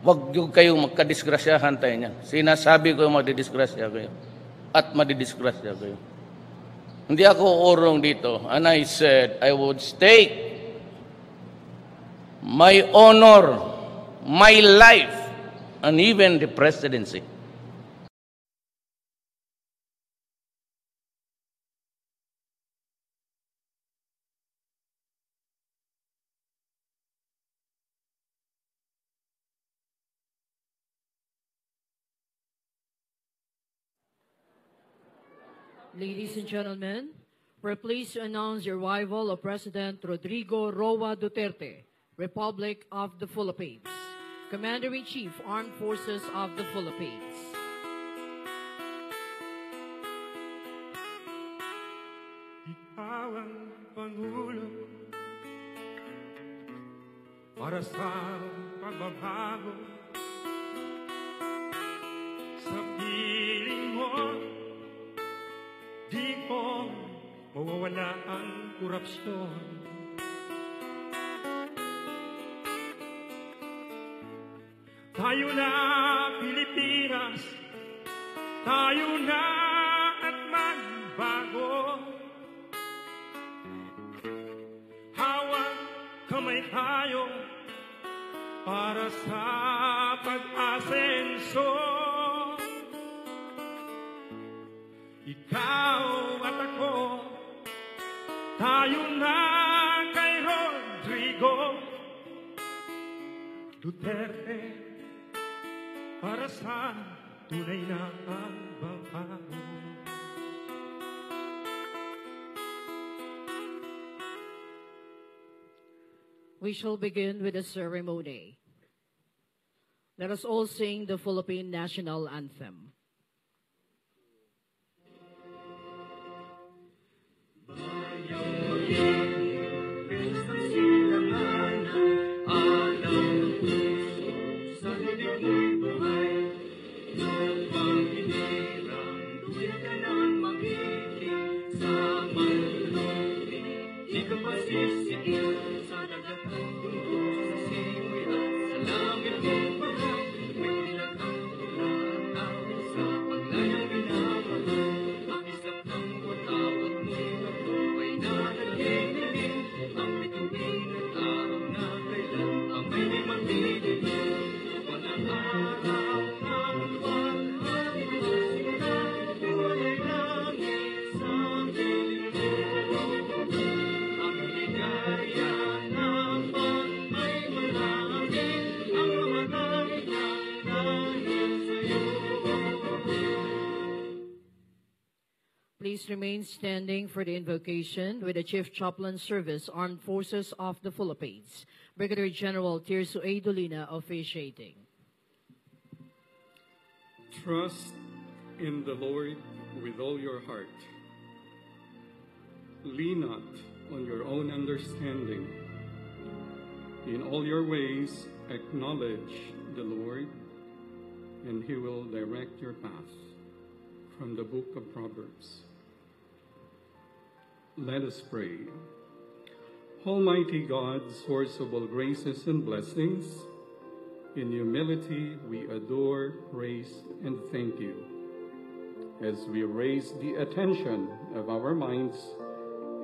Huwag yung kayong magkadisgrasyahan tayo niyan. Sinasabi ko yung madidisgrasya kayo. At madidisgrasya kayo. Hindi ako urong dito. And I said, I would stake my honor, my life, and even the presidency. Ladies and gentlemen, we're pleased to announce the arrival of President Rodrigo Roa Duterte, Republic of the Philippines, Commander-in-Chief, Armed Forces of the Philippines. Ikaw ang Pangulo para sa pagbabago sa piling mo. Di ko mawawala ang korupsyon. Tayo na Pilipinas, tayo na at magbago. Hawak kamay tayo para sa pag-asenso. Ikaw at ako, tayo na kay Rodrigo Duterte para sa tunay na pagbabago. We shall begin with the ceremony. Let us all sing the Philippine National Anthem. Please remain standing for the invocation with the Chief Chaplain Service, Armed Forces of the Philippines, Brigadier General Tirso A. Dolina, officiating. Trust in the Lord with all your heart. Lean not on your own understanding. In all your ways, acknowledge the Lord, and He will direct your path. From the book of Proverbs. Let us pray. Almighty God, source of all graces and blessings, in humility we adore, praise, and thank you as we raise the attention of our minds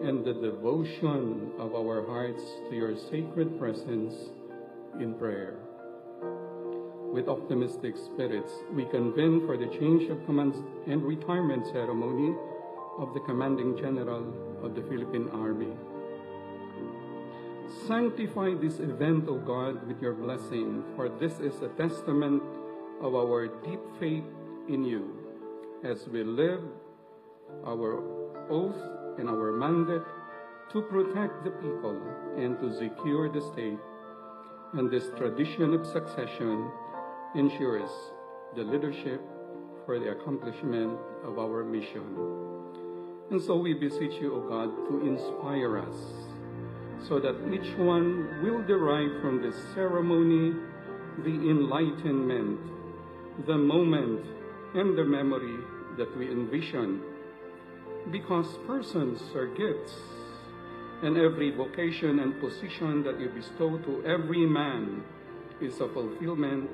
and the devotion of our hearts to your sacred presence in prayer. With optimistic spirits, we convene for the change of command and retirement ceremony of the Commanding General of the Philippine Army. Sanctify this event, O God, with your blessing, for this is a testament of our deep faith in you, as we live our oath and our mandate to protect the people and to secure the state, and this tradition of succession ensures the leadership for the accomplishment of our mission. And so we beseech you, O God, to inspire us, so that each one will derive from this ceremony the enlightenment, the moment, and the memory that we envision. Because persons are gifts, and every vocation and position that you bestow to every man is a fulfillment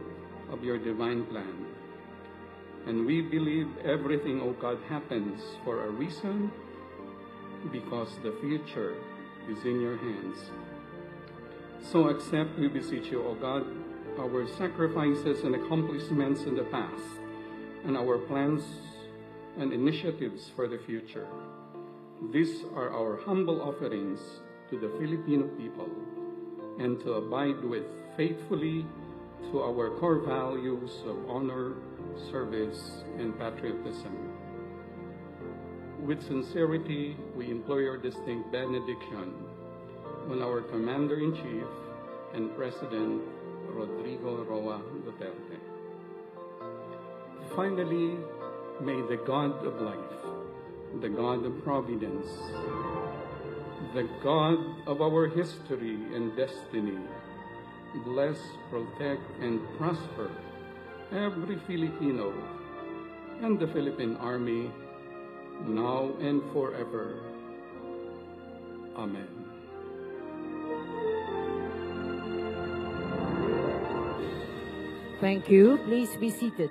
of your divine plan. And we believe everything, O God, happens for a reason, because the future is in your hands. So accept, we beseech you, O God, our sacrifices and accomplishments in the past, and our plans and initiatives for the future. These are our humble offerings to the Filipino people, and to abide with faithfully to our core values of honor, service, and patriotism. With sincerity, we implore your distinct benediction on our Commander-in-Chief and President Rodrigo Roa Duterte. Finally, may the God of life, the God of providence, the God of our history and destiny, bless, protect, and prosper every Filipino and the Philippine Army, now and forever. Amen. Thank you. Please be seated.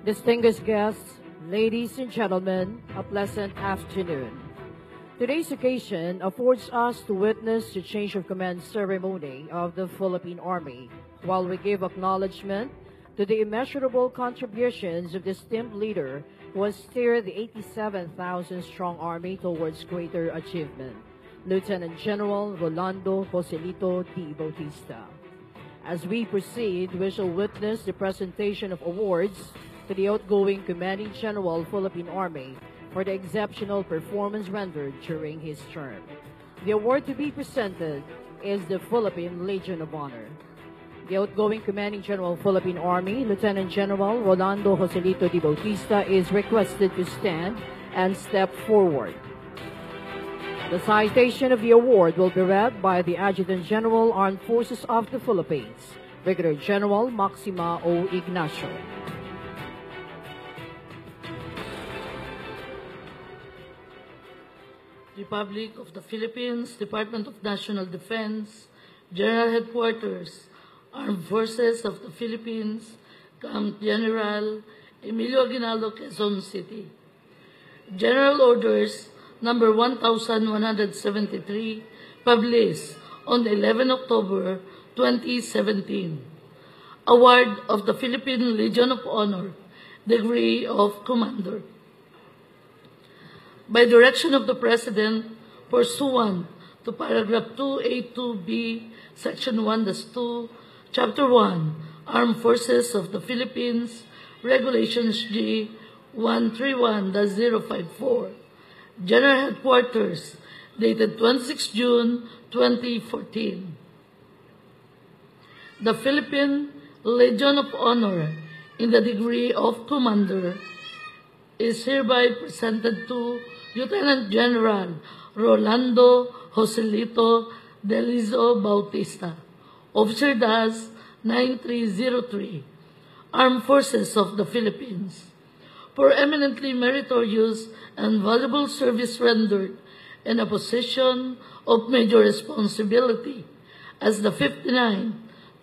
Distinguished guests, ladies and gentlemen, a pleasant afternoon. Today's occasion affords us to witness the change of command ceremony of the Philippine Army, while we give acknowledgement to the immeasurable contributions of the esteemed leader who has steered the 87,000-strong Army towards greater achievement, Lieutenant General Rolando Joselito Bautista. As we proceed, we shall witness the presentation of awards to the outgoing Commanding General Philippine Army for the exceptional performance rendered during his term. The award to be presented is the Philippine Legion of Honor. The outgoing Commanding General Philippine Army, Lieutenant General Rolando Joselito Bautista, is requested to stand and step forward. The citation of the award will be read by the Adjutant General, Armed Forces of the Philippines, Brigadier General Maxima O. Ignacio. Republic of the Philippines, Department of National Defense, General Headquarters, Armed Forces of the Philippines, Camp General Emilio Aguinaldo, Quezon City. General Orders Number 1173, published on 11 October 2017. Award of the Philippine Legion of Honor, degree of Commander. By direction of the President, pursuant to Paragraph 282B, Section 1-2, Chapter 1, Armed Forces of the Philippines, Regulations G 131-054, General Headquarters, dated 26 June 2014. The Philippine Legion of Honor in the degree of Commander is hereby presented to Lieutenant General Rolando Joselito Bautista, Officer DAS 9303, Armed Forces of the Philippines, for eminently meritorious and valuable service rendered in a position of major responsibility as the 59th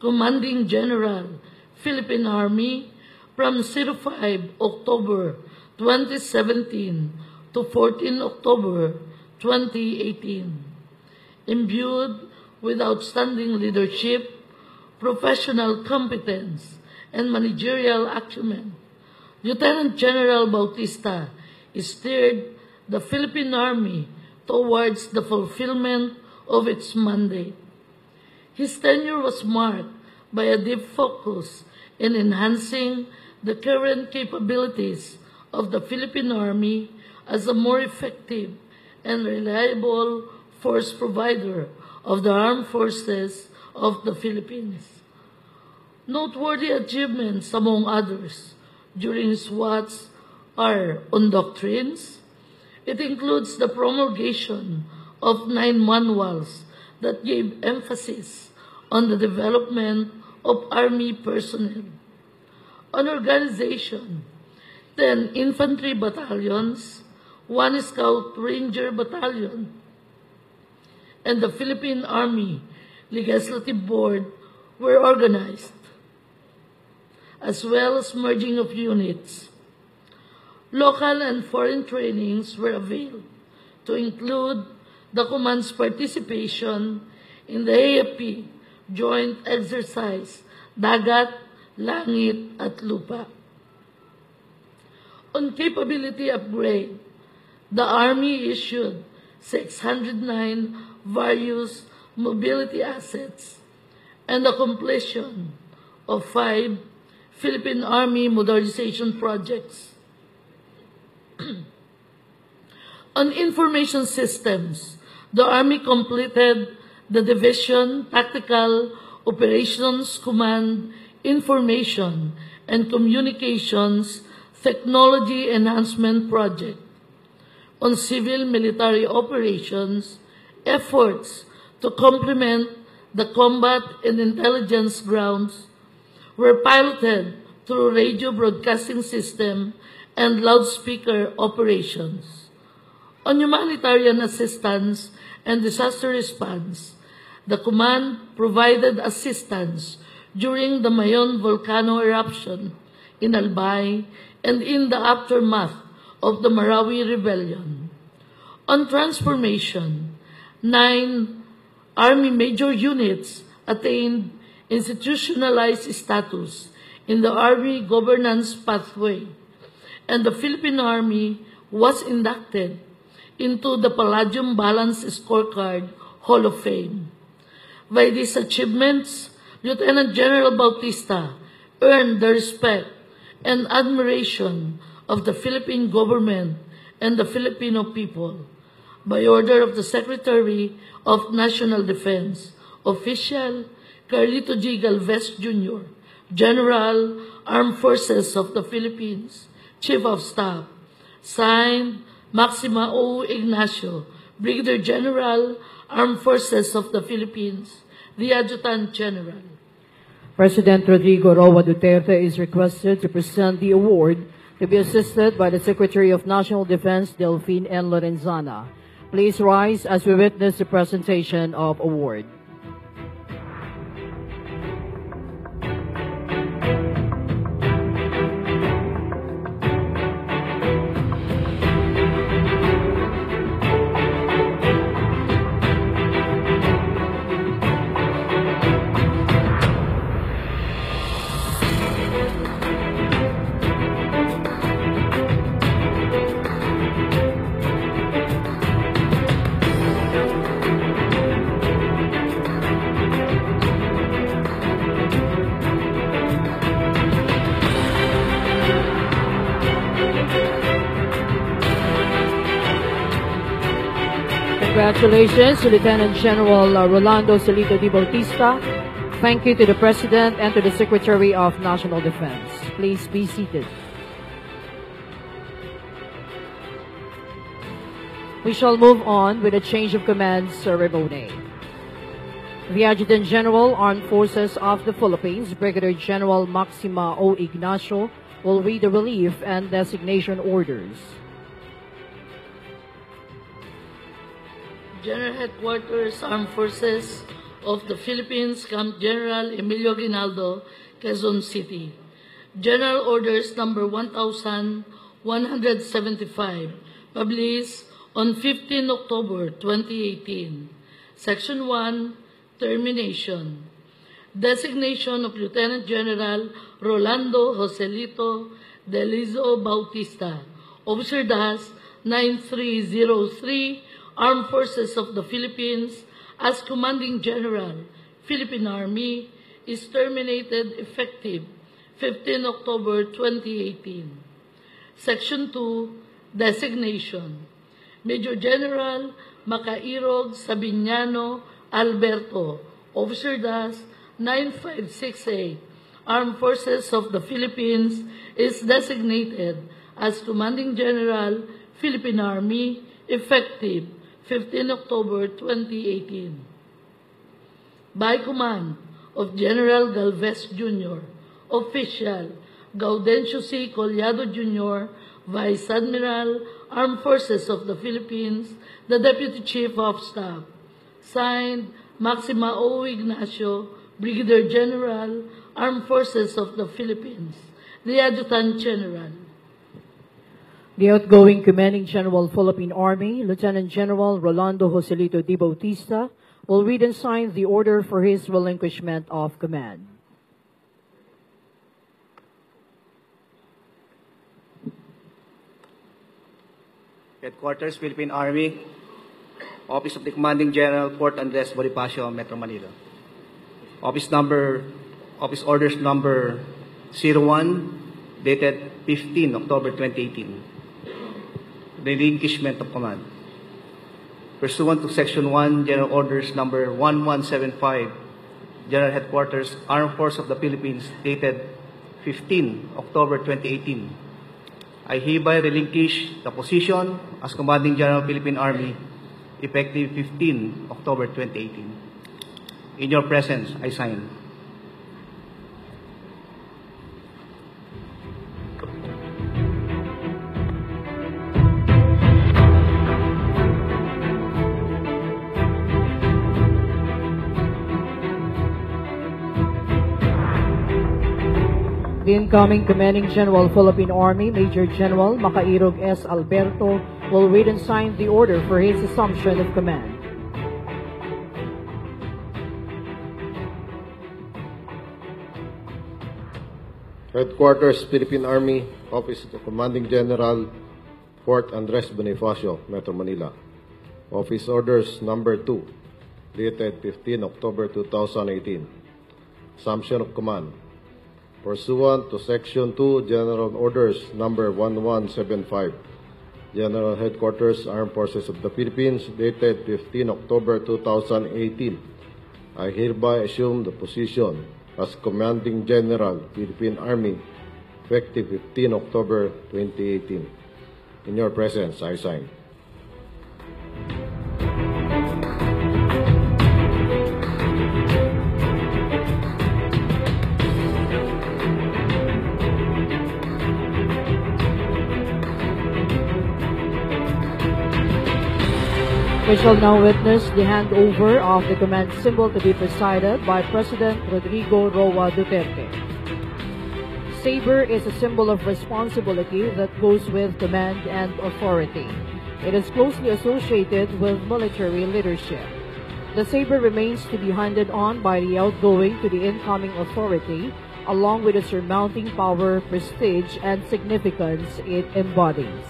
Commanding General, Philippine Army, from 05 October 2017 to 14 October 2018. Imbued with outstanding leadership, professional competence, and managerial acumen, Lieutenant General Bautista steered the Philippine Army towards the fulfillment of its mandate. His tenure was marked by a deep focus in enhancing the current capabilities of the Philippine Army as a more effective and reliable force provider of the armed forces of the Philippines. Noteworthy achievements, among others, during his watch are on doctrines. It includes the promulgation of 9 manuals that gave emphasis on the development of Army personnel. On organization, 10 infantry battalions, 1 Scout Ranger battalion, and the Philippine Army Legislative Board were organized, as well as merging of units. Local and foreign trainings were availed to include the command's participation in the AFP Joint Exercise Dagat, Langit at Lupa. On capability upgrade, the Army issued 609 various mobility assets and the completion of 5 Philippine Army modernization projects. On information systems, the Army completed the Division Tactical Operations Command Information and Communications Technology Enhancement Project. On civil-military operations, efforts to complement the combat and intelligence grounds were piloted through radio broadcasting system and loudspeaker operations. On humanitarian assistance and disaster response, the command provided assistance during the Mayon volcano eruption in Albay and in the aftermath of the Marawi Rebellion. On transformation, 9 Army major units attained institutionalized status in the Army governance pathway, and the Philippine Army was inducted into the Palladium Balance Scorecard Hall of Fame. By these achievements, Lieutenant General Bautista earned the respect and admiration of the Philippine government and the Filipino people. By order of the Secretary of National Defense, Official Carlito G. Galvez Jr., General, Armed Forces of the Philippines, Chief of Staff, signed Maxima O. Ignacio, Brigadier General, Armed Forces of the Philippines, the Adjutant General. President Rodrigo Roa Duterte is requested to present the award to be assisted by the Secretary of National Defense, Delphine N. Lorenzana. Please rise as we witness the presentation of award. Congratulations to Lieutenant General Rolando Joselito Bautista. Thank you to the President and to the Secretary of National Defense. Please be seated. We shall move on with a change of command ceremony. The Adjutant General, Armed Forces of the Philippines, Brigadier General Maxima O. Ignacio, will read the relief and designation orders. General Headquarters, Armed Forces of the Philippines, Camp General Emilio Aguinaldo, Quezon City. General Orders Number 1175, published on 15 October 2018. Section 1, Termination. Designation of Lieutenant General Rolando Joselito Bautista, Officer DAS 9303, Armed Forces of the Philippines, as Commanding General, Philippine Army, is terminated effective 15 October 2018. Section 2, Designation. Major General Macairog Sabiniano Alberto, Officer DAS 9568, Armed Forces of the Philippines, is designated as Commanding General, Philippine Army, effective 15 October 2018. By command of General Galvez Jr., Official Gaudencio C. Collado Jr., Vice Admiral, Armed Forces of the Philippines, the Deputy Chief of Staff, Signed, Maxima O. Ignacio, Brigadier General, Armed Forces of the Philippines, the Adjutant General. The outgoing Commanding General, Philippine Army, Lieutenant General Rolando Joselito Bautista, will read and sign the order for his relinquishment of command. Headquarters, Philippine Army, Office of the Commanding General, Port Andres, Bonifacio, Metro Manila. Office Orders Number 01, dated 15 October 2018. Relinquishment of command. Pursuant to Section 1, General Orders Number 1175, General Headquarters, Armed Forces of the Philippines, dated 15 October 2018. I hereby relinquish the position as Commanding General, Philippine Army, effective 15 October 2018. In your presence, I sign. The incoming Commanding General, Philippine Army, Major General Macairog S. Alberto, will read and sign the order for his assumption of command. Headquarters, Philippine Army, Office of the Commanding General, Fort Andres Bonifacio, Metro Manila. Office Orders Number 2, dated 15 October 2018. Assumption of Command. Pursuant to Section 2, General Orders Number 1175, General Headquarters, Armed Forces of the Philippines, dated 15 October 2018, I hereby assume the position as Commanding General, Philippine Army, effective 15 October 2018. In your presence, I sign. We shall now witness the handover of the command symbol to be presided by President Rodrigo Roa Duterte. Saber is a symbol of responsibility that goes with command and authority. It is closely associated with military leadership. The saber remains to be handed on by the outgoing to the incoming authority, along with the surmounting power, prestige, and significance it embodies.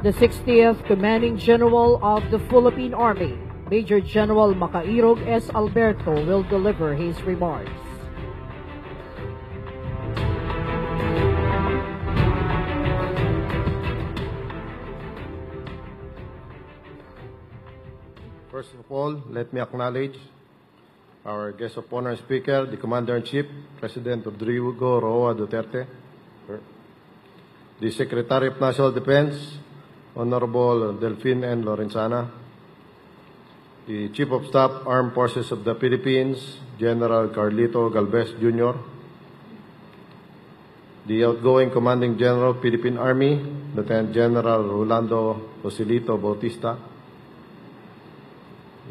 The 60th Commanding General of the Philippine Army, Major General Macairog S. Alberto, will deliver his remarks. First of all, let me acknowledge our guest of honor speaker, the Commander-in-Chief, President Rodrigo Roa Duterte, the Secretary of National Defense, Honorable Delphine N. Lorenzana, the Chief of Staff, Armed Forces of the Philippines, General Carlito Galvez Jr., the outgoing Commanding General, Philippine Army, Lieutenant General Rolando Joselito Bautista.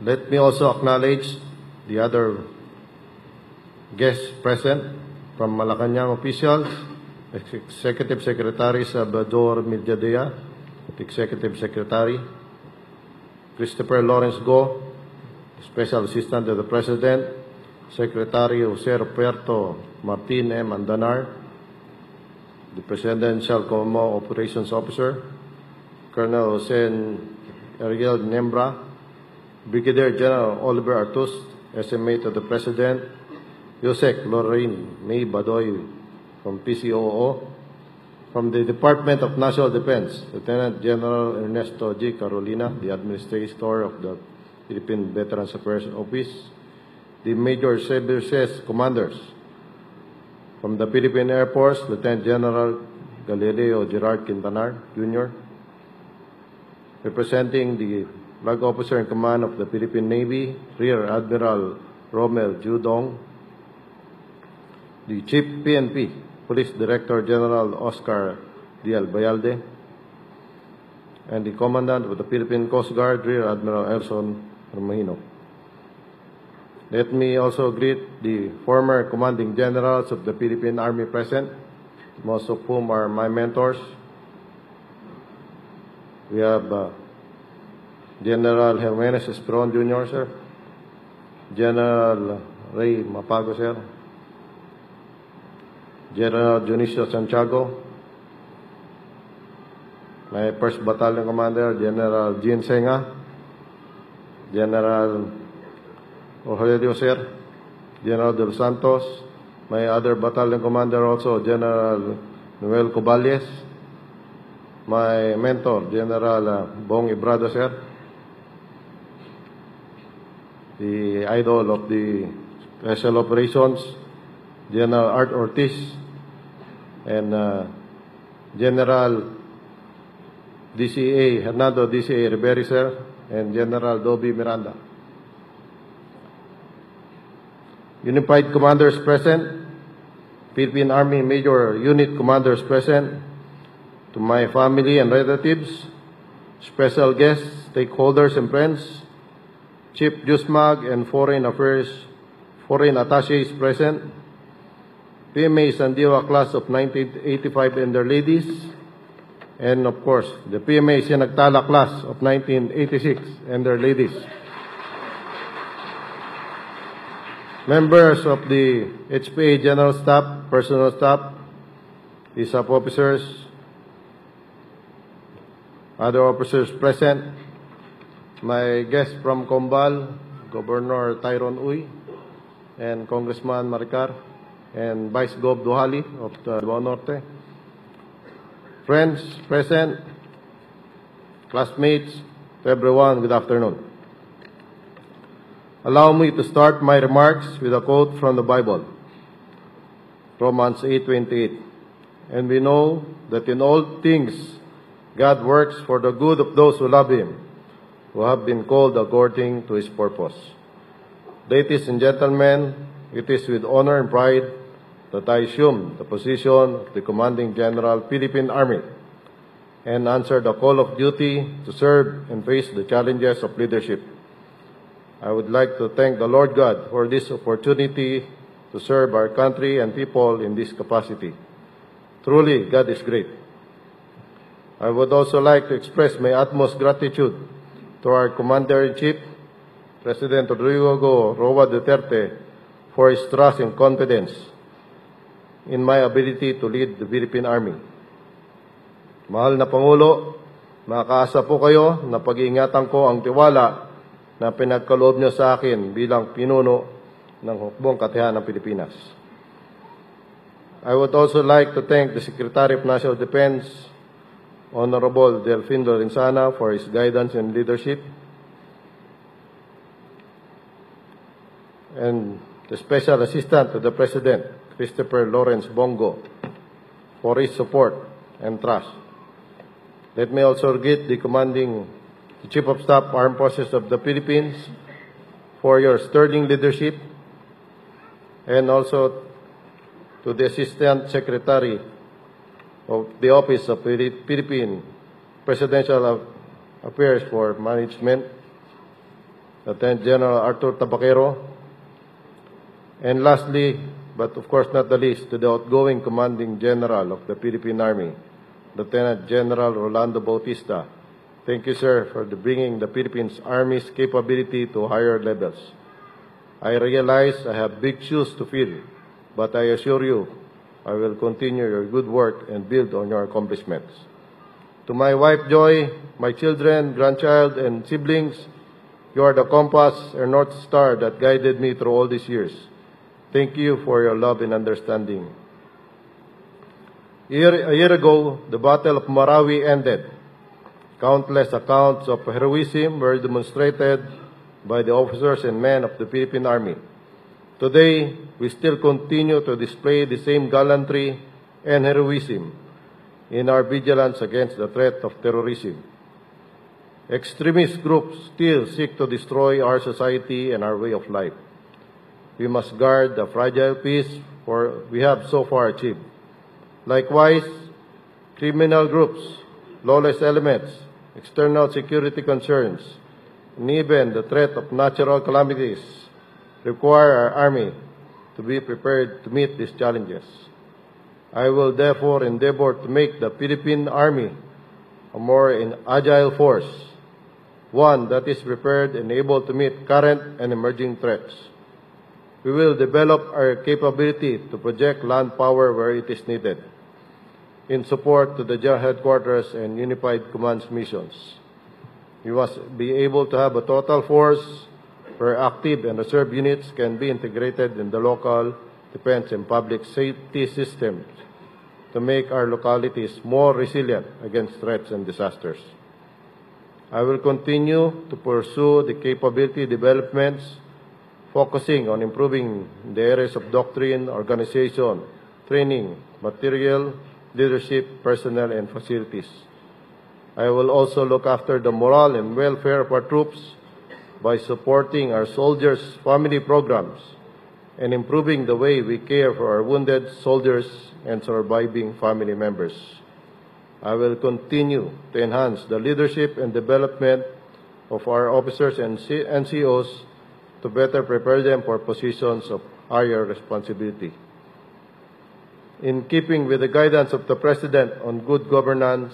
Let me also acknowledge the other guests present from Malacañang officials, Executive Secretary Salvador Mediadea, Executive Secretary, Christopher Lawrence Go, Special Assistant to the President, Secretary Jose Roberto Martin M. Andanar, the Presidential Como Operations Officer, Colonel Jose Ariel Nembra, Brigadier General Oliver Artus, SMA to the President, Yusek Lorraine May Badoy from PCOO, From the Department of National Defense, Lieutenant General Ernesto G. Carolina, the Administrator of the Philippine Veterans Affairs Office, the Major Services Commanders. From the Philippine Air Force, Lieutenant General Galileo Gerard Quintanar, Jr., representing the Flag Officer in Command of the Philippine Navy, Rear Admiral Romel Judong, the Chief PNP, Police Director General Oscar D. Albayalde, and the Commandant of the Philippine Coast Guard, Rear Admiral Elson Hermino. Let me also greet the former Commanding Generals of the Philippine Army present, most of whom are my mentors. We have General Jimenez Esperon Jr., sir. General Ray Mapago, sir. General Dionisio Santiago. My 1st Battalion Commander, General Jean Senga. General Rogelio, sir. General De Los Santos. My other battalion commander also, General Noel Cobales. My mentor, General Bong Ibrado, sir. The idol of the Special Operations, General Art Ortiz, and General DCA, Hernando DCA Rivera, sir, and General Dobby Miranda. Unified Commanders present, Philippine Army Major Unit Commanders present, to my family and relatives, special guests, stakeholders and friends, Chief JUSMAG and Foreign Affairs, Foreign Attaches present, PMA Sandiwa class of 1985 and their ladies, and of course, the PMA Sinagtala class of 1986 and their ladies. Members of the HPA General Staff, Personal Staff, ISAFP officers, other officers present, my guest from Combal, Governor Tyrone Uy, and Congressman Maricar, and Vice Gov Duhali of the Davao Norte. Friends present, classmates, to everyone, good afternoon. Allow me to start my remarks with a quote from the Bible, Romans 8:28. And we know that in all things God works for the good of those who love Him, who have been called according to His purpose. Ladies and gentlemen, it is with honor and pride that I assume the position of the Commanding General, Philippine Army, and answer the call of duty to serve and face the challenges of leadership. I would like to thank the Lord God for this opportunity to serve our country and people in this capacity. Truly, God is great. I would also like to express my utmost gratitude to our Commander-in-Chief, President Rodrigo Roa Duterte, for his trust and confidence in my ability to lead the Philippine Army. Mahal na Pangulo, makakaasa po kayo na pag-iingatan ko ang tiwala na pinagkaloob niyo sa akin bilang pinuno ng hukbong katihan ng Pilipinas. I would also like to thank the Secretary of National Defense, Honorable Delfin Lorenzana, for his guidance and leadership, and the Special Assistant to the President, Christopher Lawrence Bongo, for his support and trust. Let me also greet the Chief of Staff, Armed Forces of the Philippines, for your sterling leadership, and also to the Assistant Secretary of the Office of Philippine Presidential Affairs for Management, Lieutenant General Arthur Tabaquero, and lastly, but of course not the least, to the outgoing Commanding General of the Philippine Army, Lieutenant General Rolando Bautista. Thank you, sir, for bringing the Philippines Army's capability to higher levels. I realize I have big shoes to fill, but I assure you, I will continue your good work and build on your accomplishments. To my wife, Joy, my children, grandchild, and siblings, you are the compass and North Star that guided me through all these years. Thank you for your love and understanding. A year ago, the Battle of Marawi ended. Countless accounts of heroism were demonstrated by the officers and men of the Philippine Army. Today, we still continue to display the same gallantry and heroism in our vigilance against the threat of terrorism. Extremist groups still seek to destroy our society and our way of life. We must guard the fragile peace we have so far achieved. Likewise, criminal groups, lawless elements, external security concerns, and even the threat of natural calamities require our Army to be prepared to meet these challenges. I will therefore endeavor to make the Philippine Army a more agile force, one that is prepared and able to meet current and emerging threats. We will develop our capability to project land power where it is needed, in support to the General Headquarters and Unified Command's missions. We must be able to have a total force where active and reserve units can be integrated in the local defense and public safety systems to make our localities more resilient against threats and disasters. I will continue to pursue the capability developments, focusing on improving the areas of doctrine, organization, training, material, leadership, personnel, and facilities. I will also look after the morale and welfare of our troops by supporting our soldiers' family programs and improving the way we care for our wounded soldiers and surviving family members. I will continue to enhance the leadership and development of our officers and NCOs to better prepare them for positions of higher responsibility. In keeping with the guidance of the President on good governance,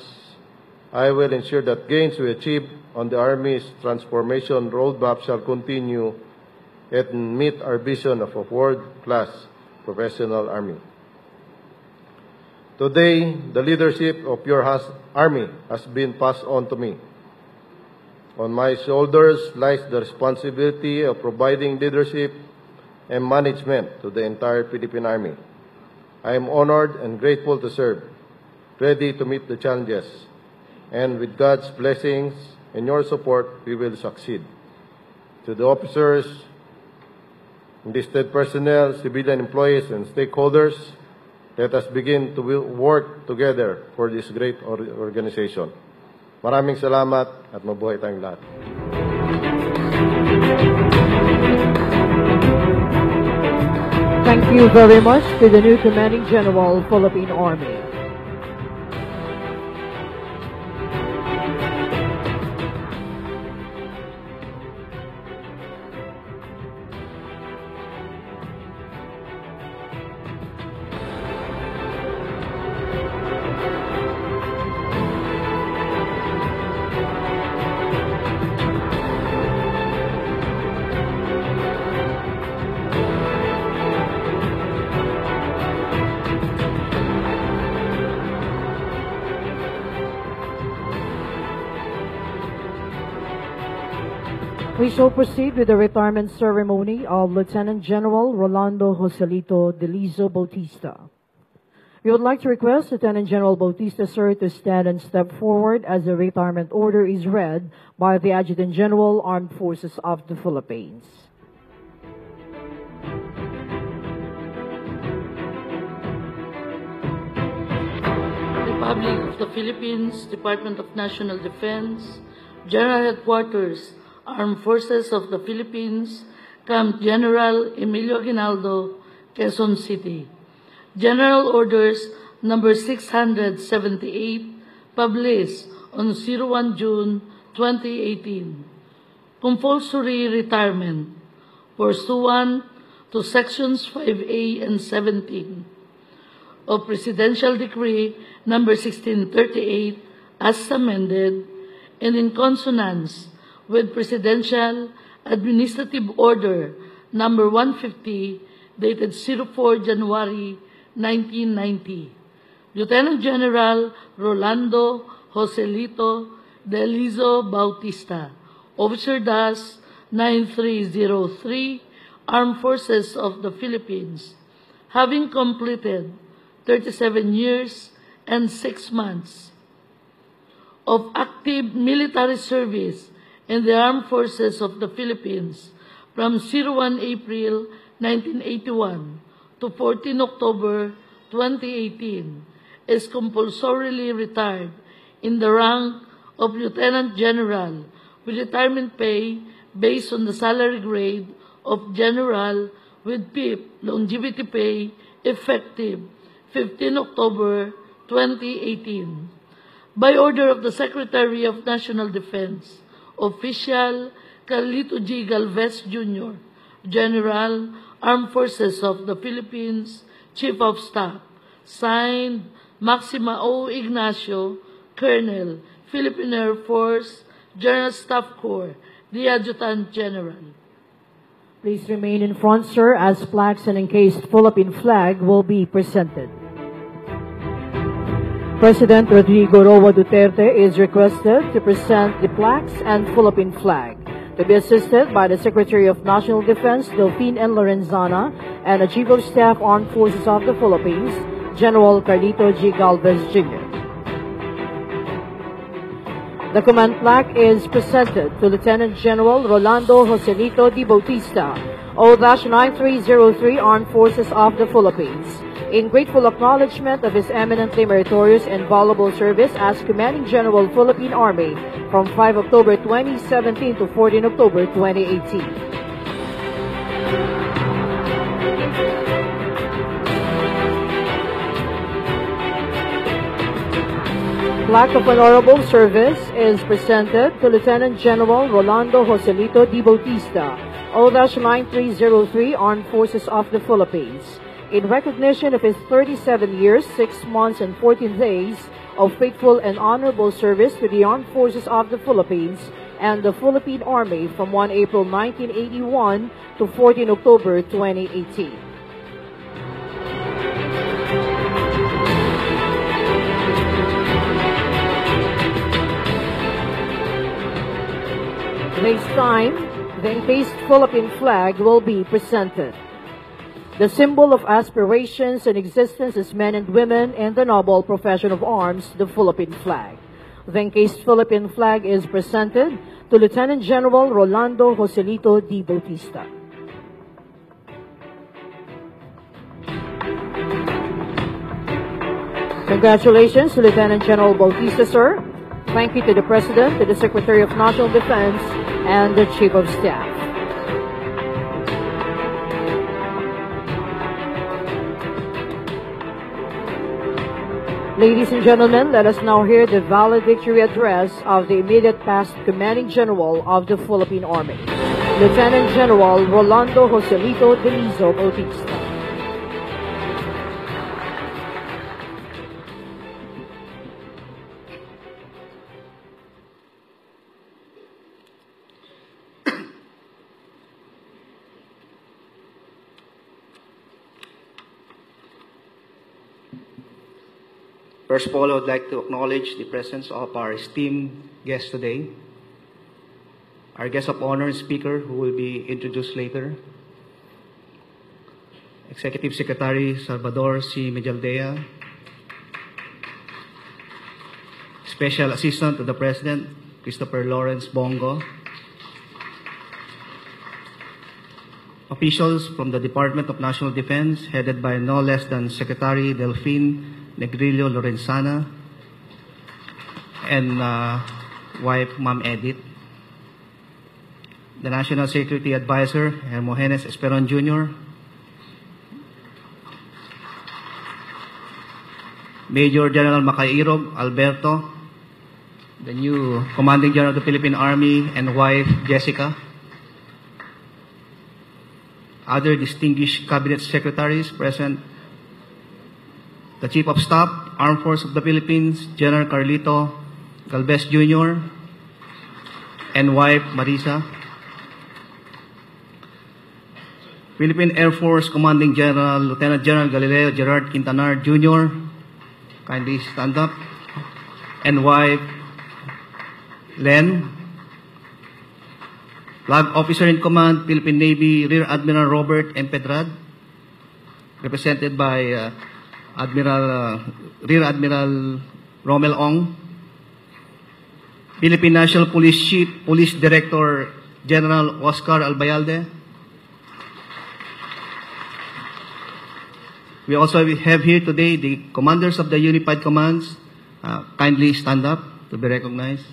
I will ensure that gains we achieve on the Army's transformation roadmap shall continue and meet our vision of a world-class professional Army. Today, the leadership of your Army has been passed on to me. On my shoulders lies the responsibility of providing leadership and management to the entire Philippine Army. I am honored and grateful to serve, ready to meet the challenges, and with God's blessings and your support, we will succeed. To the officers, enlisted personnel, civilian employees, and stakeholders, let us begin to work together for this great organization. Maraming salamat at mabuhay tayong lahat. Thank you very much to the new Commanding General, Philippine Army. We shall proceed with the retirement ceremony of Lieutenant General Rolando Joselito Bautista. We would like to request Lieutenant General Bautista, sir, to stand and step forward as the retirement order is read by the Adjutant General, Armed Forces of the Philippines. Republic of the Philippines, Department of National Defense, General Headquarters, Armed Forces of the Philippines, Camp General Emilio Aguinaldo, Quezon City. General Orders Number 678, published on 01 June 2018. Compulsory retirement, pursuant to Sections 5A and 17 of Presidential Decree Number 1638 as amended and in consonance with Presidential Administrative Order Number 150, dated 04 January 1990. Lieutenant General Rolando Joselito Bautista, Officer DAS 9303, Armed Forces of the Philippines, having completed 37 years and 6 months of active military service in the Armed Forces of the Philippines from 01 April 1981 to 14 October 2018 is compulsorily retired in the rank of Lieutenant General with retirement pay based on the salary grade of General with PIP longevity pay effective 15 October 2018. By order of the Secretary of National Defense, Official Carlito G. Galvez Jr., General, Armed Forces of the Philippines, Chief of Staff, signed Maxima O. Ignacio, Colonel, Philippine Air Force, General Staff Corps, the Adjutant General. Please remain in front, sir, as plaques and encased Philippine flag will be presented. President Rodrigo Roa Duterte is requested to present the plaques and Philippine flag, to be assisted by the Secretary of National Defense, Delphine N. Lorenzana, and the Chief of Staff, Armed Forces of the Philippines, General Carlito G. Galvez Jr. The command plaque is presented to Lieutenant General Rolando Joselito Bautista, O-9303, Armed Forces of the Philippines, in grateful acknowledgement of his eminently meritorious and valuable service as Commanding General, Philippine Army, from 5 October 2017 to 14 October 2018. Plaque of Honorable Service is presented to Lieutenant General Rolando Joselito Bautista, O-9303, Armed Forces of the Philippines, in recognition of his 37 years, 6 months, and 14 days of faithful and honorable service to the Armed Forces of the Philippines and the Philippine Army from 1 April 1981 to 14 October 2018. Next time, the encased Philippine flag will be presented. The symbol of aspirations and existence as men and women in the noble profession of arms, the Philippine flag. The encased Philippine flag is presented to Lieutenant General Rolando Joselito Bautista. Congratulations to Lieutenant General Bautista, sir. Thank you to the President, to the Secretary of National Defense, and the Chief of Staff. Ladies and gentlemen, let us now hear the valedictory address of the immediate past Commanding General of the Philippine Army, Lieutenant General Rolando Joselito Bautista. First of all, I would like to acknowledge the presence of our esteemed guest today, our guest of honor and speaker who will be introduced later, Executive Secretary Salvador C. Medialdea, Special Assistant to the President Christopher Lawrence Bongo, officials from the Department of National Defense headed by no less than Secretary Delphine Negrillo Lorenzana, and wife, Ma'am Edith. The National Security Advisor, Hermogenes Esperon Jr., Major General Macairog, Alberto, the new Commanding General of the Philippine Army, and wife, Jessica. Other distinguished Cabinet Secretaries present, the Chief of Staff, Armed Forces of the Philippines, General Carlito Galvez Jr., and wife, Marisa. Philippine Air Force Commanding General, Lieutenant General Galileo Gerard Quintanar Jr., kindly stand up, and wife, Len. Flag Officer in Command, Philippine Navy, Rear Admiral Robert M. Pedrad, represented by Rear Admiral Romel Ong, Philippine National Police Chief Police Director General Oscar Albayalde. We also have here today the commanders of the Unified Commands. Kindly stand up to be recognized.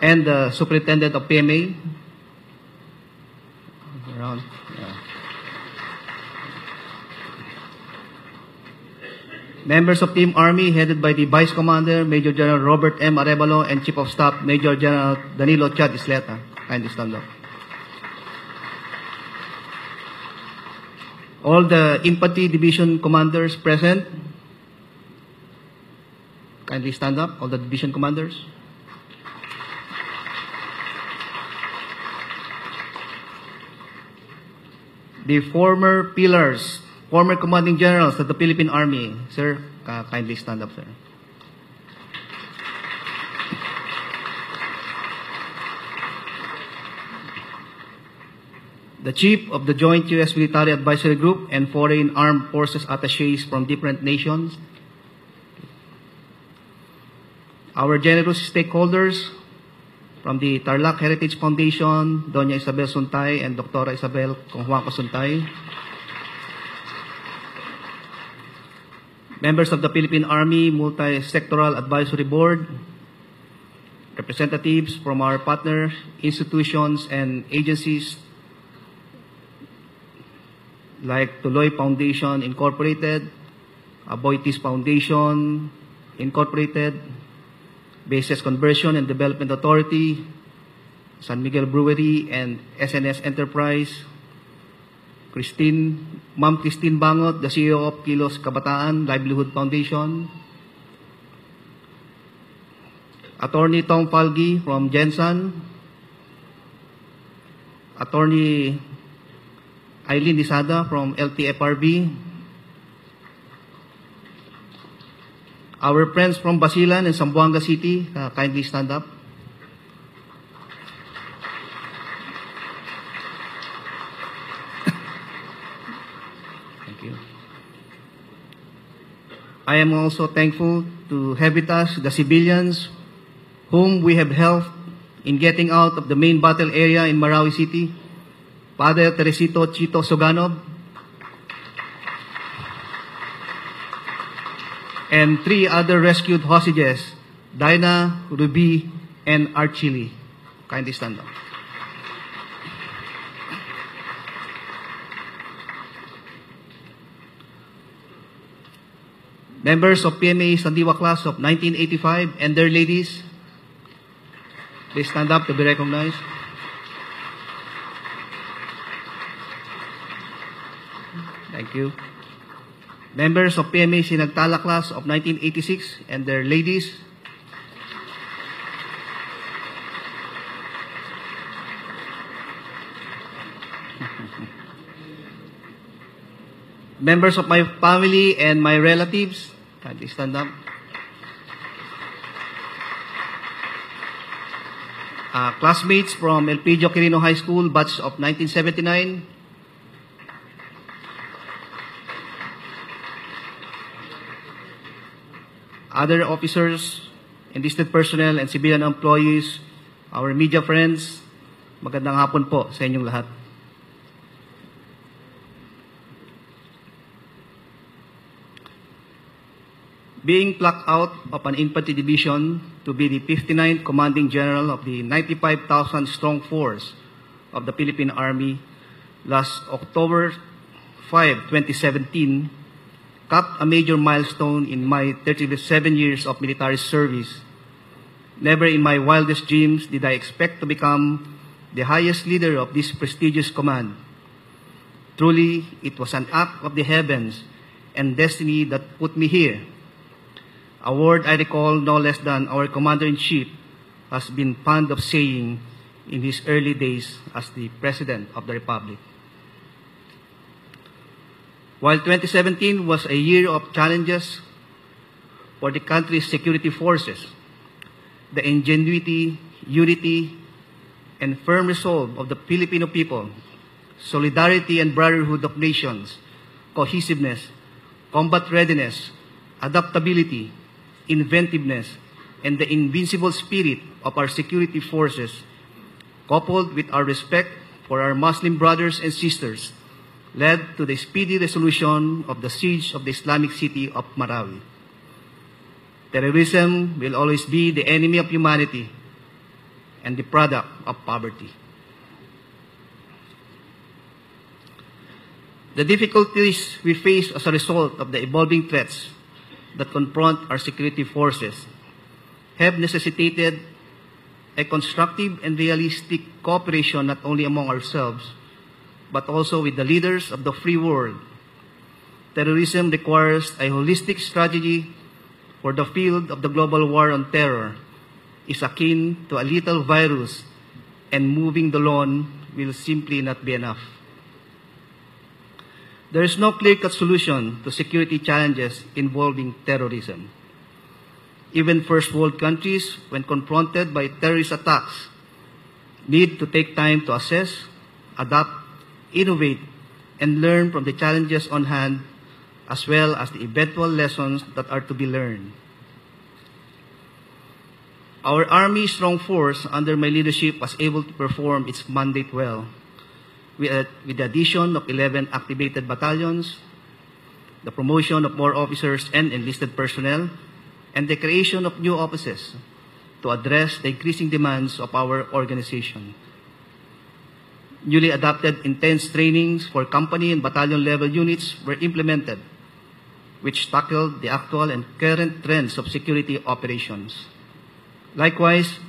And the Superintendent of PMA. Around. Yeah. Members of Team Army headed by the Vice Commander, Major General Robert M. Arevalo, and Chief of Staff, Major General Danilo Chad Isleta. Kindly stand up. All the Infantry Division Commanders present. Kindly stand up, all the Division Commanders. The former pillars, former commanding generals of the Philippine Army. Sir, kindly stand up, sir. The Chief of the Joint U.S. Military Advisory Group and Foreign Armed Forces Attachés from different nations. Our generous stakeholders from the Tarlac Heritage Foundation, Doña Isabel Suntay and Dr. Isabel Conjuaco Suntay. Members of the Philippine Army Multi-Sectoral Advisory Board, representatives from our partner institutions and agencies like Tuloy Foundation Incorporated, Aboitiz Foundation Incorporated, Bases Conversion and Development Authority, San Miguel Brewery, and SNS Enterprise, Ma'am Christine Bangot, the CEO of Kilos Kabataan Livelihood Foundation, Attorney Tom Falgi from Jensen, Attorney Eileen Disada from LTFRB, our friends from Basilan and Zamboanga City, kindly stand up. Thank you. I am also thankful to Habitas, the civilians, whom we have helped in getting out of the main battle area in Marawi City, Father Teresito Chito Soganov, and 3 other rescued hostages, Dinah, Ruby, and Archili. Kindly stand up. Members of PMA Sandiwa class of 1985 and their ladies, please stand up to be recognized. Thank you. Members of PMA Sinagtala class of 1986 and their ladies. Members of my family and my relatives, kindly stand up. Classmates from Elpidio Quirino High School, batch of 1979. Other officers, enlisted personnel, and civilian employees, our media friends, magandang hapon po sa inyong lahat. Being plucked out of an infantry division to be the 59th Commanding General of the 95,000-strong force of the Philippine Army last October 5, 2017, capped a major milestone in my 37 years of military service. Never in my wildest dreams did I expect to become the highest leader of this prestigious command. Truly, it was an act of the heavens and destiny that put me here. A word I recall no less than our Commander-in-Chief has been fond of saying in his early days as the President of the Republic. While 2017 was a year of challenges for the country's security forces, the ingenuity, unity, and firm resolve of the Filipino people solidarity and brotherhood of nations, cohesiveness, combat readiness, adaptability, inventiveness, and the invincible spirit of our security forces, coupled with our respect for our Muslim brothers and sisters, led to the speedy resolution of the siege of the Islamic city of Marawi. Terrorism will always be the enemy of humanity and the product of poverty. The difficulties we face as a result of the evolving threats that confront our security forces have necessitated a constructive and realistic cooperation not only among ourselves, but also with the leaders of the free world. Terrorism requires a holistic strategy, for the field of the global war on terror is akin to a lethal virus, and moving the lawn will simply not be enough. There is no clear-cut solution to security challenges involving terrorism. Even first world countries, when confronted by terrorist attacks, need to take time to assess, adapt, innovate, and learn from the challenges on hand, as well as the eventual lessons that are to be learned. Our Army strong force under my leadership was able to perform its mandate well, with the addition of 11 activated battalions, the promotion of more officers and enlisted personnel, and the creation of new offices to address the increasing demands of our organization. Newly adopted intense trainings for company and battalion level units were implemented, which tackled the actual and current trends of security operations. Likewise,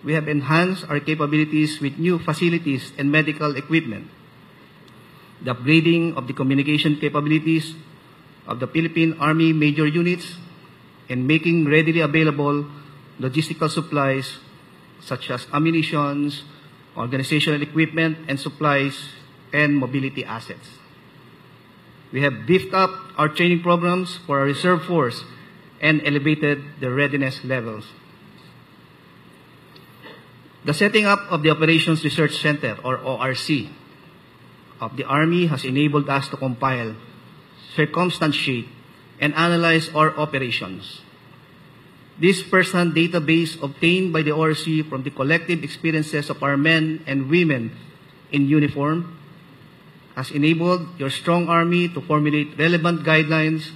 we have enhanced our capabilities with new facilities and medical equipment, the upgrading of the communication capabilities of the Philippine Army major units, and making readily available logistical supplies such as ammunitions, organizational equipment and supplies, and mobility assets. We have beefed up our training programs for our reserve force and elevated the readiness levels. The setting up of the Operations Research Center, or ORC, of the Army has enabled us to compile, circumstantiate, and analyze our operations. This first-hand database obtained by the ORC from the collective experiences of our men and women in uniform has enabled your strong Army to formulate relevant guidelines,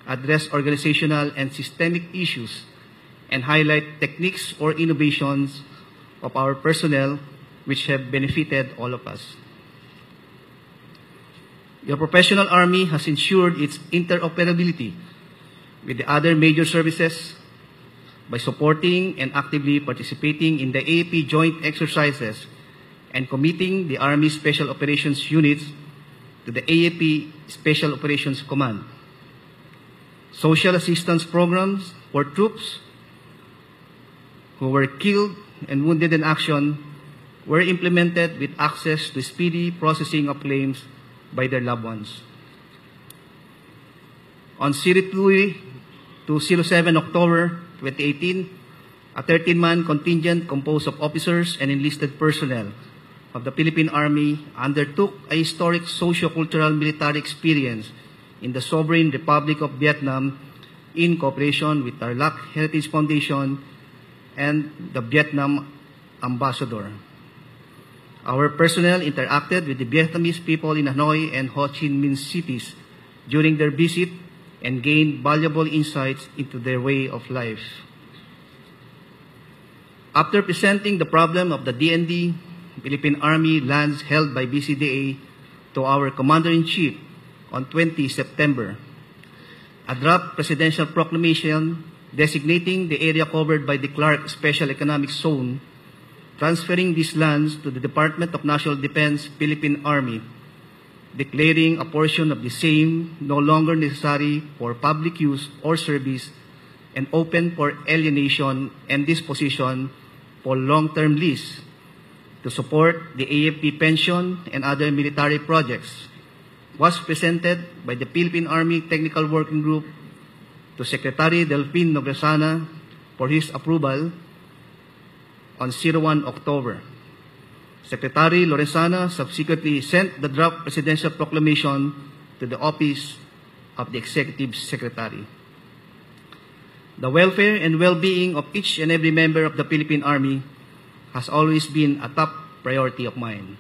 address organizational and systemic issues, and highlight techniques or innovations of our personnel which have benefited all of us. Your professional Army has ensured its interoperability with the other major services by supporting and actively participating in the AAP joint exercises and committing the Army Special Operations Units to the AAP Special Operations Command. Social assistance programs for troops who were killed and wounded in action were implemented with access to speedy processing of claims by their loved ones. On 02 to 07 October 2018, a 13-man contingent composed of officers and enlisted personnel of the Philippine Army undertook a historic socio-cultural military experience in the Sovereign Republic of Vietnam in cooperation with our Lac Heritage Foundation and the Vietnam Ambassador. Our personnel interacted with the Vietnamese people in Hanoi and Ho Chi Minh cities during their visit and gained valuable insights into their way of life. After presenting the problem of the DND, Philippine Army lands held by BCDA to our Commander-in-Chief on 20 September, a draft presidential proclamation designating the area covered by the Clark Special Economic Zone, transferring these lands to the Department of National Defense Philippine Army, declaring a portion of the same no longer necessary for public use or service and open for alienation and disposition for long-term lease to support the AFP pension and other military projects, was presented by the Philippine Army Technical Working Group to Secretary Delfin Nogresana for his approval on 01 October. Secretary Lorenzana subsequently sent the draft presidential proclamation to the office of the Executive Secretary. The welfare and well-being of each and every member of the Philippine Army has always been a top priority of mine.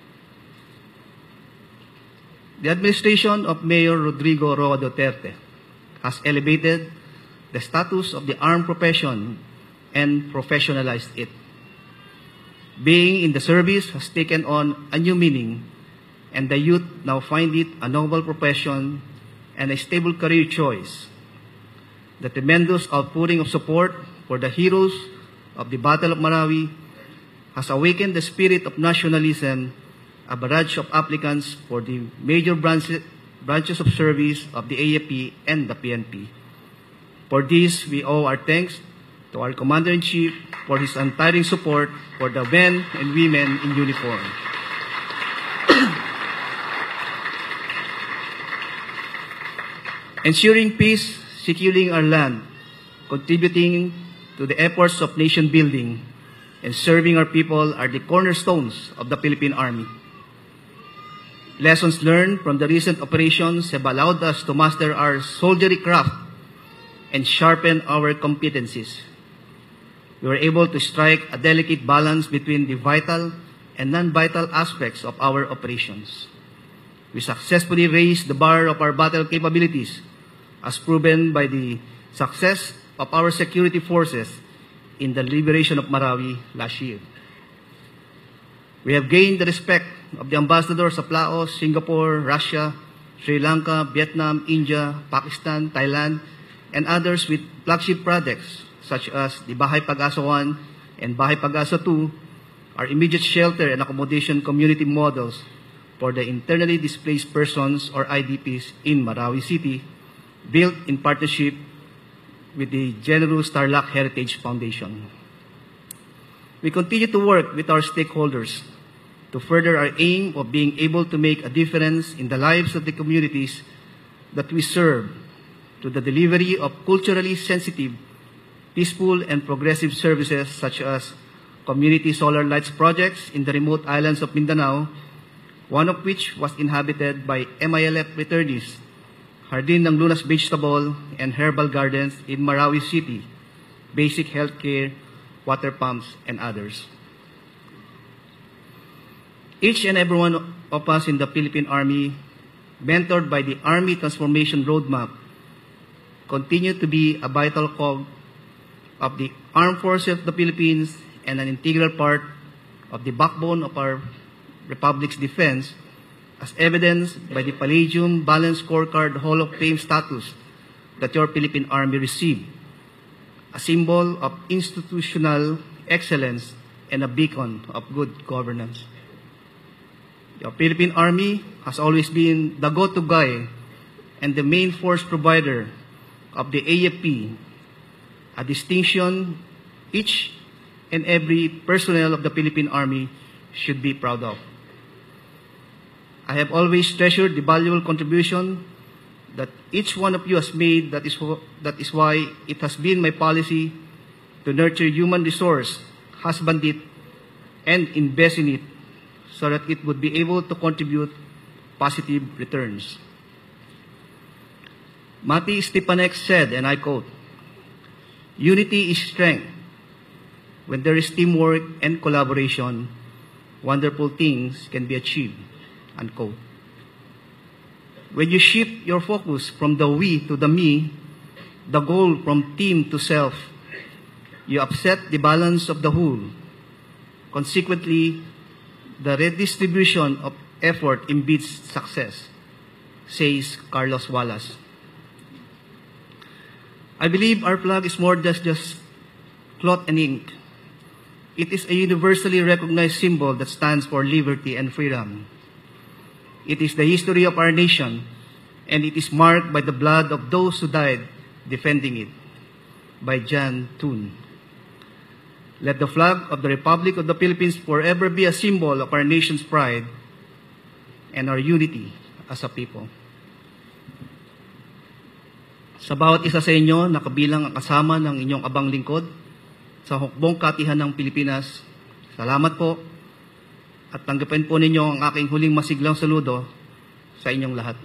The administration of Mayor Rodrigo Roa Duterte has elevated the status of the armed profession and professionalized it. Being in the service has taken on a new meaning, and the youth now find it a noble profession and a stable career choice. The tremendous outpouring of support for the heroes of the Battle of Marawi has awakened the spirit of nationalism, a barrage of applicants for the major branches of service of the AFP and the PNP. For this, we owe our thanks to our Commander-in-Chief for his untiring support for the men and women in uniform. Ensuring peace, securing our land, contributing to the efforts of nation building, and serving our people are the cornerstones of the Philippine Army. Lessons learned from the recent operations have allowed us to master our soldierly craft and sharpen our competencies. We were able to strike a delicate balance between the vital and non-vital aspects of our operations. We successfully raised the bar of our battle capabilities, as proven by the success of our security forces in the liberation of Marawi last year. We have gained the respect of the ambassadors of Laos, Singapore, Russia, Sri Lanka, Vietnam, India, Pakistan, Thailand, and others with flagship projects such as the Bahay Pag-asa 1 and Bahay Pag-asa 2, our immediate shelter and accommodation community models for the internally displaced persons or IDPs in Marawi City, built in partnership with the generous Tarlac Heritage Foundation. We continue to work with our stakeholders to further our aim of being able to make a difference in the lives of the communities that we serve to the delivery of culturally sensitive, peaceful, and progressive services such as community solar lights projects in the remote islands of Mindanao, one of which was inhabited by MILF returnees, Hardin ng Lunas Vegetable and Herbal Gardens in Marawi City, basic healthcare, water pumps, and others. Each and every one of us in the Philippine Army, mentored by the Army Transformation Roadmap, continue to be a vital cog of the Armed Forces of the Philippines and an integral part of the backbone of our Republic's defense, as evidenced by the Palladium Balanced Scorecard Hall of Fame status that your Philippine Army received, a symbol of institutional excellence and a beacon of good governance. The Philippine Army has always been the go-to guy and the main force provider of the AFP, a distinction each and every personnel of the Philippine Army should be proud of. I have always treasured the valuable contribution that each one of you has made. That is why it has been my policy to nurture human resource, husband it, and invest in it so that it would be able to contribute positive returns. Mati Stepanek said, and I quote, "Unity is strength. When there is teamwork and collaboration, wonderful things can be achieved." Unquote. When you shift your focus from the we to the me, the goal from team to self, you upset the balance of the whole. Consequently, the redistribution of effort impedes success, says Carlos Wallace. I believe our flag is more than just cloth and ink. It is a universally recognized symbol that stands for liberty and freedom. It is the history of our nation, and it is marked by the blood of those who died defending it. By Jan Thun. Let the flag of the Republic of the Philippines forever be a symbol of our nation's pride and our unity as a people. Sa bawat isa sa inyo, nakabilang ang kasama ng inyong abang lingkod sa hukbong katihan ng Pilipinas, salamat po at tanggapin po ninyo ang aking huling masiglang saludo sa inyong lahat.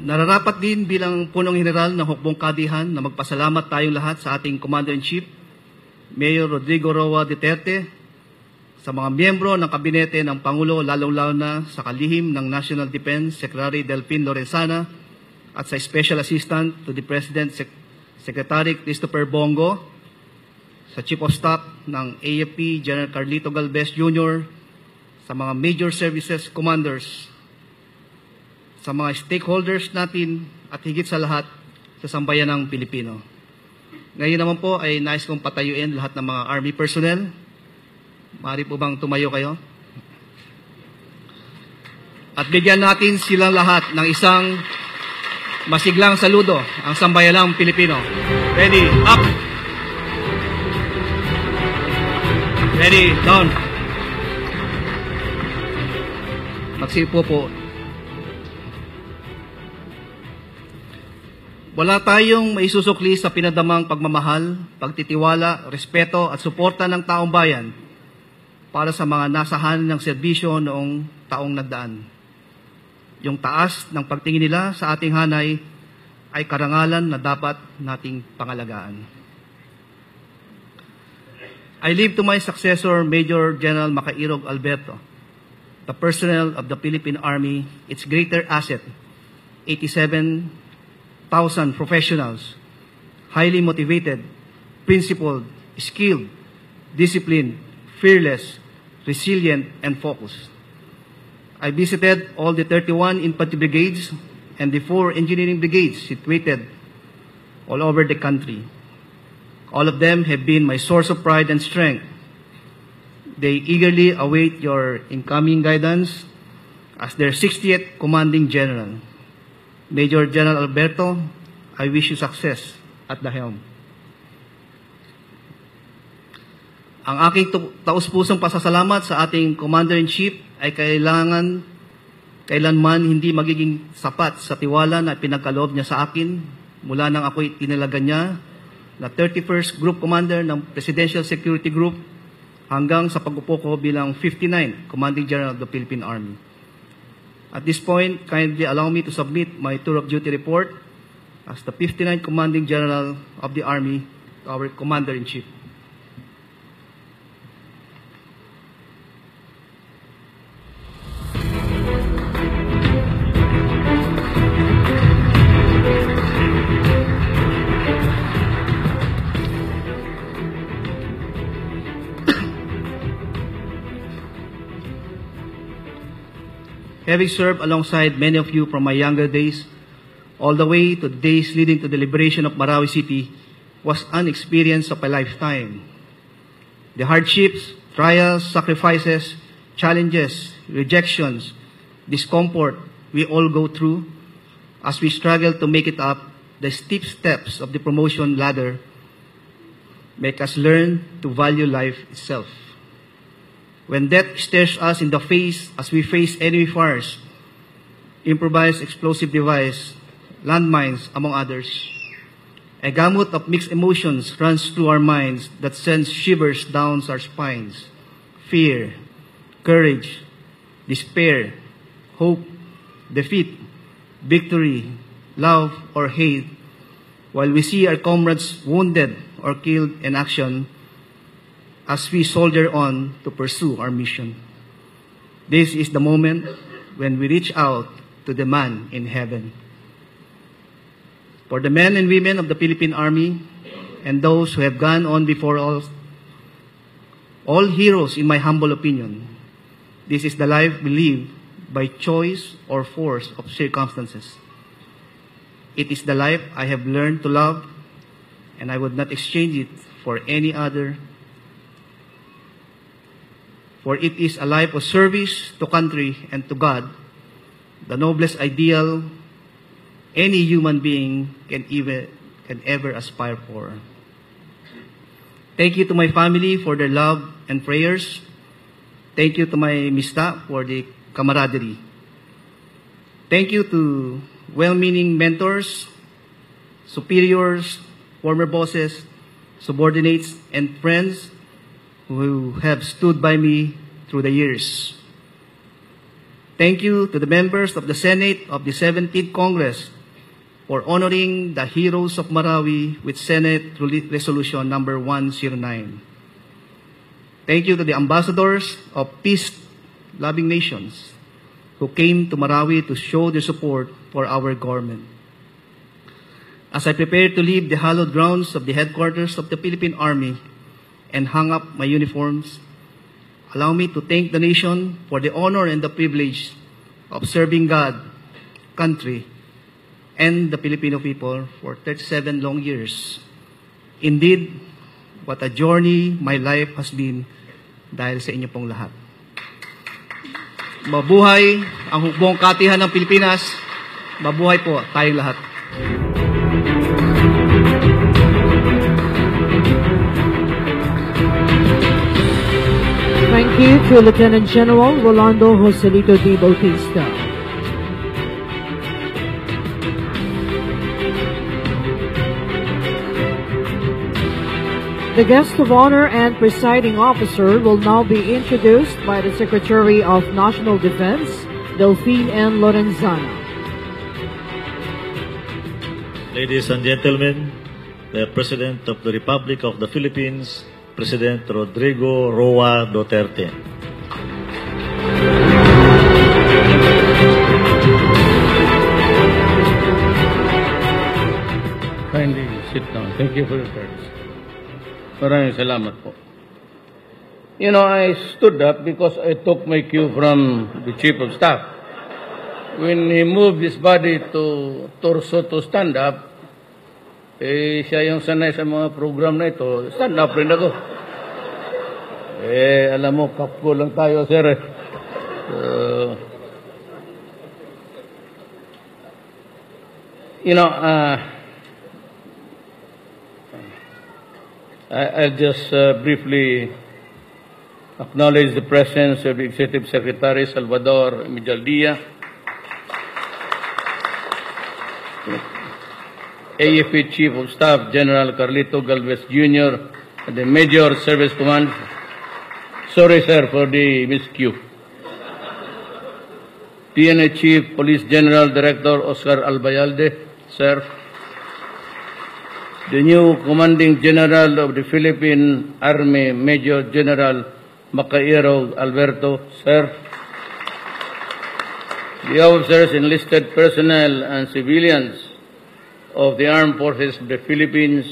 Nararapat din bilang punong general ng Hukbong Kadihan na magpasalamat tayong lahat sa ating Commander-in-Chief, Mayor Rodrigo Roa Duterte, sa mga miyembro ng kabinete ng Pangulo, lalong-lalo na sa kalihim ng National Defense Secretary Delfin Lorenzana at sa Special Assistant to the President Secretary Christopher Bongo, sa Chief of Staff ng AFP General Carlito Galvez Jr., sa mga Major Services Commanders, sa mga stakeholders natin at higit sa lahat sa sambayanang Pilipino. Ngayon naman po ay nais kong patayuin lahat ng mga Army personnel. Maaari po bang tumayo kayo? At bigyan natin silang lahat ng isang masiglang saludo, ang sambayanang Pilipino. Ready, up! Ready, down! Magsipo po. Wala tayong maisusukli sa pinadamang pagmamahal, pagtitiwala, respeto at suporta ng taong bayan para sa mga nasahan ng serbisyo noong taong nagdaan. Yung taas ng pagtingin nila sa ating hanay ay karangalan na dapat nating pangalagaan. I leave to my successor, Major General Macairog Alberto, the personnel of the Philippine Army, its greater asset, 87,000 professionals, highly motivated, principled, skilled, disciplined, fearless, resilient, and focused. I visited all the 31 infantry brigades and the 4 engineering brigades situated all over the country. All of them have been my source of pride and strength. They eagerly await your incoming guidance as their 60th Commanding General. Major General Alberto, I wish you success at the helm. Ang aking taus-pusong pasasalamat sa ating Commander-in-Chief ay kailanman hindi magiging sapat sa tiwala na pinagkaloob niya sa akin mula nang ako'y tinalaga niya na 31st Group Commander ng Presidential Security Group hanggang sa pag-upo ko bilang 59th Commanding General of the Philippine Army. At this point, kindly allow me to submit my tour of duty report as the 59th Commanding General of the Army to our Commander-in-Chief. Having served alongside many of you from my younger days, all the way to the days leading to the liberation of Marawi City, was an experience of a lifetime. The hardships, trials, sacrifices, challenges, rejections, discomfort we all go through as we struggle to make it up the steep steps of the promotion ladder make us learn to value life itself. When death stares us in the face as we face enemy fires, improvised explosive device, landmines, among others, a gamut of mixed emotions runs through our minds that sends shivers down our spines. Fear, courage, despair, hope, defeat, victory, love, or hate, while we see our comrades wounded or killed in action as we soldier on to pursue our mission. This is the moment when we reach out to the man in heaven. For the men and women of the Philippine Army and those who have gone on before us, all heroes in my humble opinion, this is the life we live by choice or force of circumstances. It is the life I have learned to love, and I would not exchange it for any other. For it is a life of service to country and to God, the noblest ideal any human being can ever aspire for. Thank you to my family for their love and prayers. Thank you to my MISTA for the camaraderie. Thank you to well-meaning mentors, superiors, former bosses, subordinates, and friends who have stood by me through the years. Thank you to the members of the Senate of the 17th Congress for honoring the heroes of Marawi with Senate Resolution number 109. Thank you to the ambassadors of peace-loving nations who came to Marawi to show their support for our government. As I prepare to leave the hallowed grounds of the headquarters of the Philippine Army and hang up my uniforms, allow me to thank the nation for the honor and the privilege of serving God, country, and the Filipino people for 37 long years. Indeed, what a journey my life has been dahil sa inyo pong lahat. Mabuhay ang hukbong katihan ng Pilipinas. Mabuhay po tayong lahat. Thank you to Lieutenant General Rolando Joselito Bautista. The guest of honor and presiding officer will now be introduced by the Secretary of National Defense, Delphine N. Lorenzana. Ladies and gentlemen, the President of the Republic of the Philippines, President Rodrigo Roa Duterte. Kindly sit down. Thank you for your courtesy. Maraming salamat po. You know, I stood up because I took my cue from the Chief of Staff. When he moved his body to torso to stand up, siya yung sanay sa mga program na ito, stand up rin ako. Alam mo, kapko lang tayo, sir. You know, I'll just briefly acknowledge the presence of the Executive Secretary Salvador Mijaldia, AFP Chief of Staff General Carlito Galvez Jr., and the Major Service Command. Sorry, sir, for the miscue. PNA Chief Police General Director Oscar Albayalde, sir. The new Commanding General of the Philippine Army, Major General Macairog Alberto, sir. The officers, enlisted personnel, and civilians of the Armed Forces of the Philippines,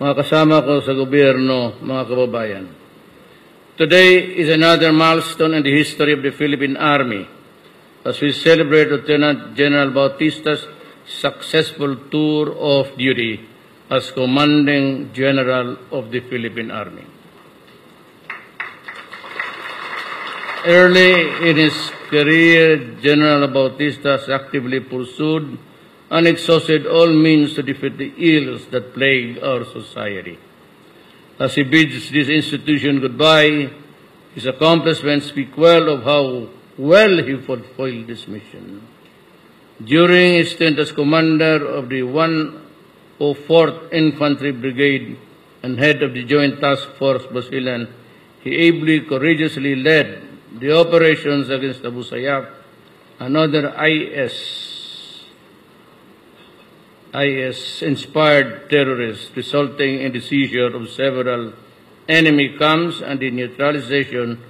mga kasama ko sa gobyerno, mga kababayan. Today is another milestone in the history of the Philippine Army as we celebrate Lieutenant General Bautista's successful tour of duty as Commanding General of the Philippine Army. Early in his career, General Bautista has actively pursued and exhausted all means to defeat the ills that plague our society. As he bids this institution goodbye, his accomplishments speak well of how well he fulfilled this mission. During his stint as commander of the 104th Infantry Brigade and head of the Joint Task Force Basilan, he ably, courageously led the operations against Abu Sayyaf, another IS-inspired terrorists, resulting in the seizure of several enemy camps and the neutralization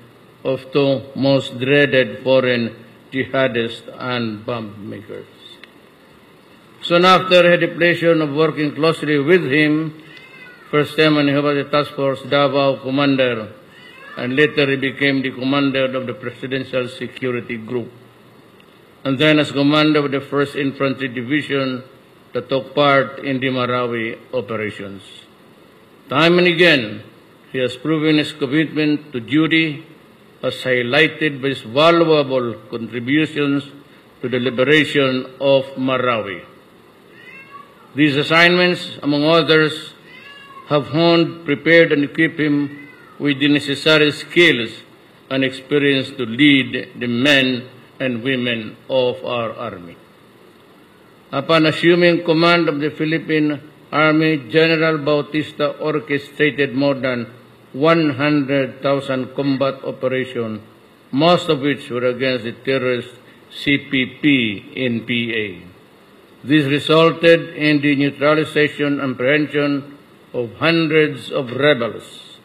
of two most dreaded foreign jihadists and bomb makers. Soon after, I had the pleasure of working closely with him, first time when he was the Task Force Davao Commander, and later he became the commander of the Presidential Security Group, and then as commander of the 1st Infantry Division that took part in the Marawi operations. Time and again, he has proven his commitment to duty, as highlighted by his valuable contributions to the liberation of Marawi. These assignments, among others, have honed, prepared, and equipped him with the necessary skills and experience to lead the men and women of our Army. Upon assuming command of the Philippine Army, General Bautista orchestrated more than 100,000 combat operations, most of which were against the terrorist CPP in PA. This resulted in the neutralization and prevention of hundreds of rebels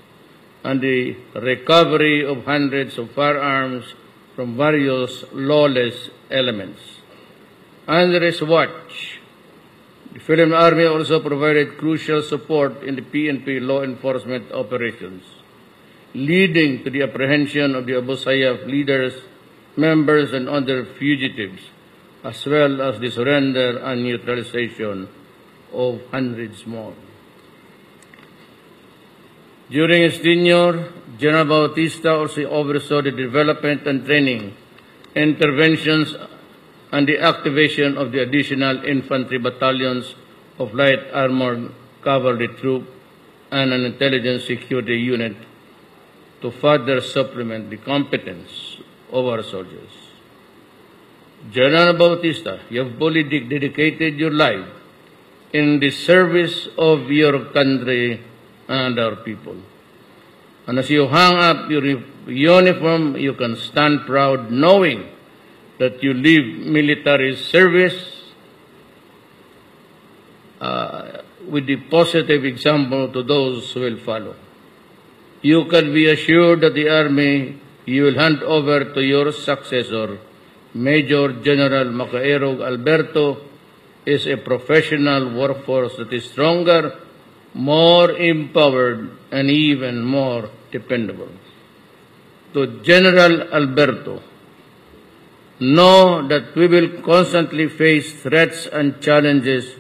and the recovery of hundreds of firearms from various lawless elements. Under his watch, the Philippine Army also provided crucial support in the PNP law enforcement operations, leading to the apprehension of the Abu Sayyaf leaders, members, and other fugitives, as well as the surrender and neutralization of hundreds more. During his tenure, General Bautista also oversaw the development and training, interventions, and the activation of the additional infantry battalions of light armored cavalry troop and an intelligence security unit to further supplement the competence of our soldiers. General Bautista, you have fully dedicated your life in the service of your country and our people. And as you hang up your uniform, you can stand proud knowing that you leave military service with the positive example to those who will follow. You can be assured that the Army you will hand over to your successor, Major General Macairog Alberto, is a professional workforce that is stronger, more empowered, and even more dependable. To General Alberto, know that we will constantly face threats and challenges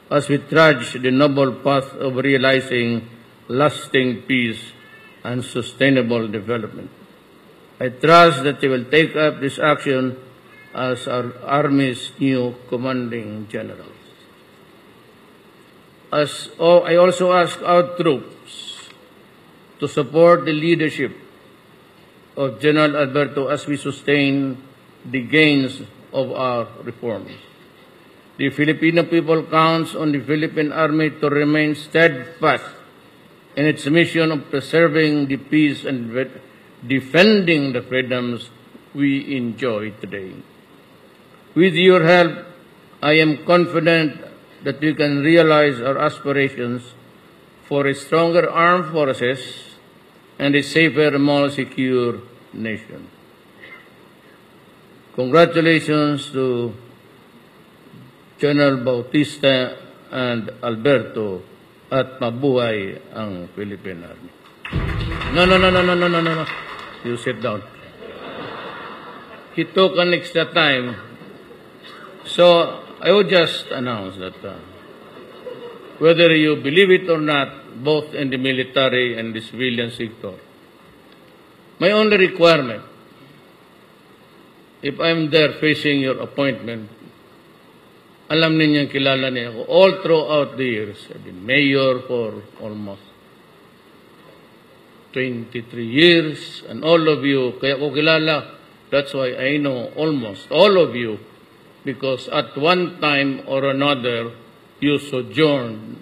as we trudge the noble path of realizing lasting peace and sustainable development. I trust that you will take up this action as our Army's new commanding general. I also ask our troops to support the leadership of General Alberto as we sustain the gains of our reforms. The Filipino people counts on the Philippine Army to remain steadfast in its mission of preserving the peace and defending the freedoms we enjoy today. With your help, I am confident that we can realize our aspirations for a stronger armed forces and a safer, more secure nation. Congratulations to General Bautista and Alberto at mabuhay ang Philippine Army. No. You sit down. He took an extra time. So I would just announce that whether you believe it or not, both in the military and the civilian sector, my only requirement, if I'm there facing your appointment, alam ninyong kilala niya ako all throughout the years. I've been mayor for almost 23 years, and all of you, kaya ko kilala, that's why I know almost all of you, because at one time or another, you sojourned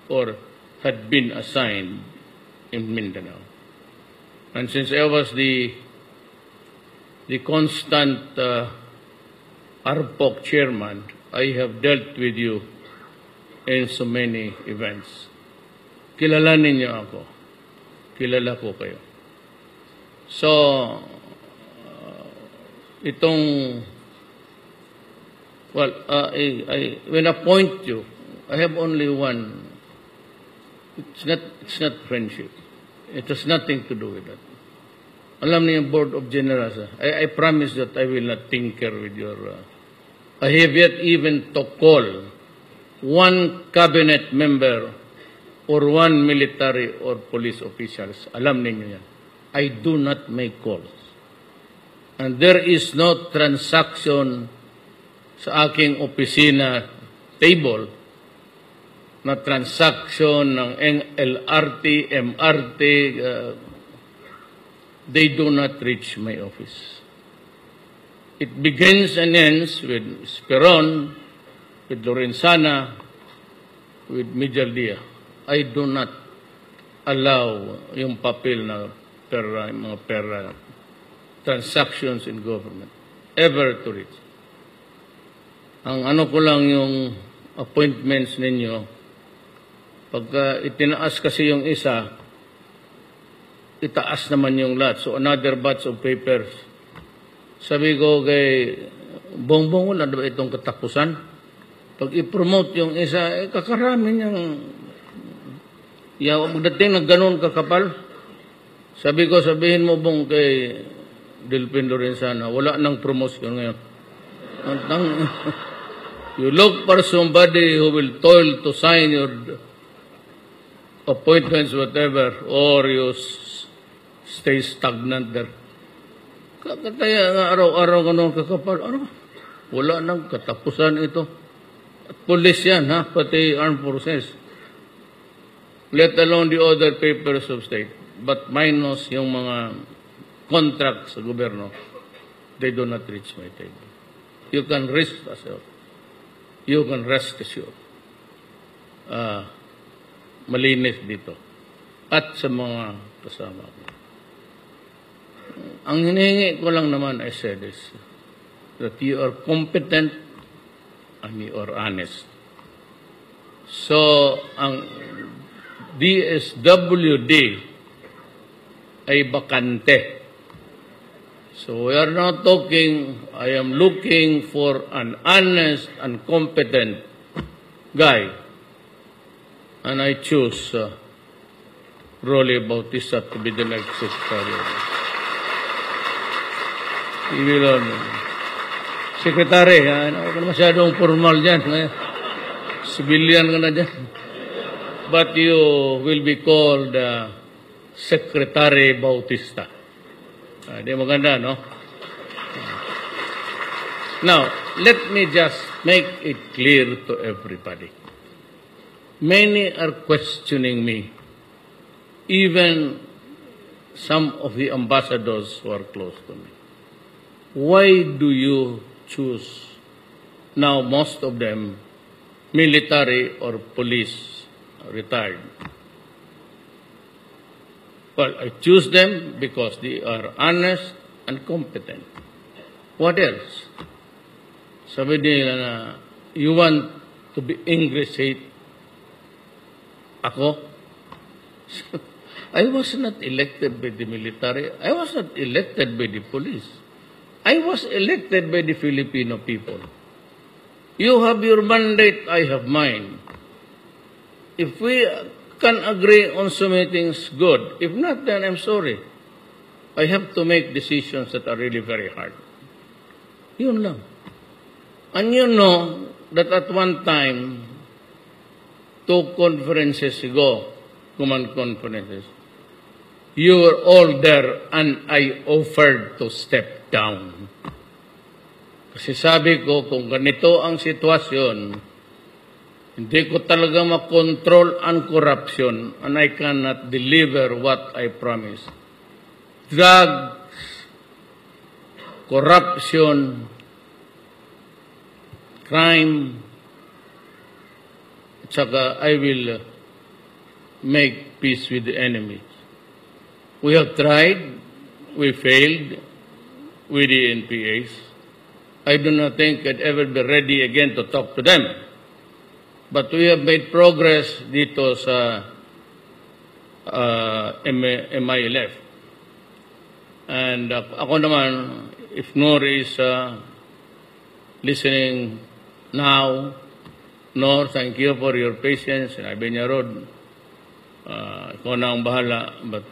or had been assigned in Mindanao. And since I was the constant ARPOC chairman, I have dealt with you in so many events. Kilalanin niyo ako. Kilala ko kayo. So, when I appoint you, I have only one. It's not friendship. It has nothing to do with that. Alam niyo yung Board of Generals, I promise that I will not tinker with your... I have yet even to call one cabinet member or one military or police officials. Alam ninyo yan. I do not make calls. And there is no transaction sa aking opisina table na transaction ng LRT, MRT, they do not reach my office. It begins and ends with Speron, with Lorenzana, with Mijaldia. I do not allow yung papel na pera, mga pera, transactions in government, ever to reach. Ang ano ko lang yung appointments ninyo, pagka itinaas kasi yung isa, itaas naman yung lahat. So another batch of papers. Sabi ko kay Bongbong, wala ba itong katapusan? Pag i-promote yung isa, kakarami niyang magdating na ganun kakapal. Sabi ko, sabihin mo Bong kay Delpin Lorenzana, wala nang promotion ngayon. You look for somebody who will toil to sign your appointments, whatever, or you stay stagnant there. Kaya araw-araw ganun kakapal. Wala nang katapusan ito. At police yan, ha? Pati armed forces. Let alone the other papers of state. But minus yung mga contracts sa gobyerno, they do not reach my table. You can rest assured. You can rest assured. Malinis dito. At sa mga kasama ko. Ang hinihingi ko lang naman, I said is, that you are competent and you are honest. So, ang DSWD ay bakante. So we are not talking, I am looking for an honest and competent guy. And I choose Rolando Bautista to be the next secretary. Secretary, ako na masyadong formal dyan. Civilian ka na dyan. But you will be called Secretary Bautista. Di maganda, no? Now, let me just make it clear to everybody. Many are questioning me. Even some of the ambassadors who are close to me. Why do you choose, now most of them, military or police retired? Well, I choose them because they are honest and competent. What else? Sabi nila na, you want to be ingratiate? Ako? I was not elected by the military. I was not elected by the police. I was elected by the Filipino people. You have your mandate, I have mine. If we can agree on so many things, good. If not, then I'm sorry. I have to make decisions that are really very hard. Yun lang. And you know that at one time, 2 conferences ago, command conferences, you were all there and I offered to step down. Kasi sabi ko, kung ganito ang sitwasyon, hindi ko talaga makontrol ang corruption and I cannot deliver what I promised. Drugs, corruption, crime, at saka I will make peace with the enemy. We have tried, we failed with the NPAs. I do not think I'd ever be ready again to talk to them. But we have made progress dito sa MILF. And ako naman, if Nor is listening now, Nor, thank you for your patience. Sabi niya, Rod, ikaw na ang bahala. But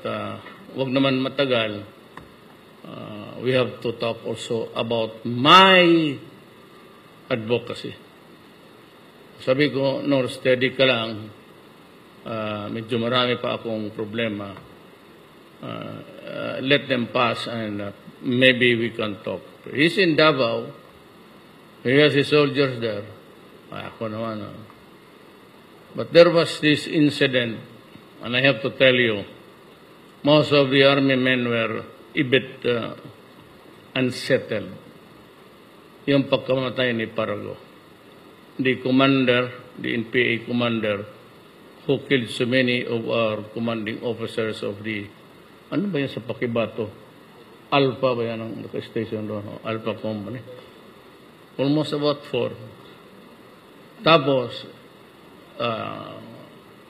wag naman matagal. We have to talk also about my advocacy. Sabi ko, Nor, steady ka lang. Medyo marami pa akong problema. Let them pass and maybe we can talk. He's in Davao. He has his soldiers there. Ako naman. But there was this incident, and I have to tell you, most of the army men were a bit unsettled. Yung pagkamatay ni Parago. The NPA commander, who killed so many of our commanding officers of the, ano ba yan sa Pakibato? Alpha ba yan ang station doon? Alpha Company. Almost about 4. Tapos,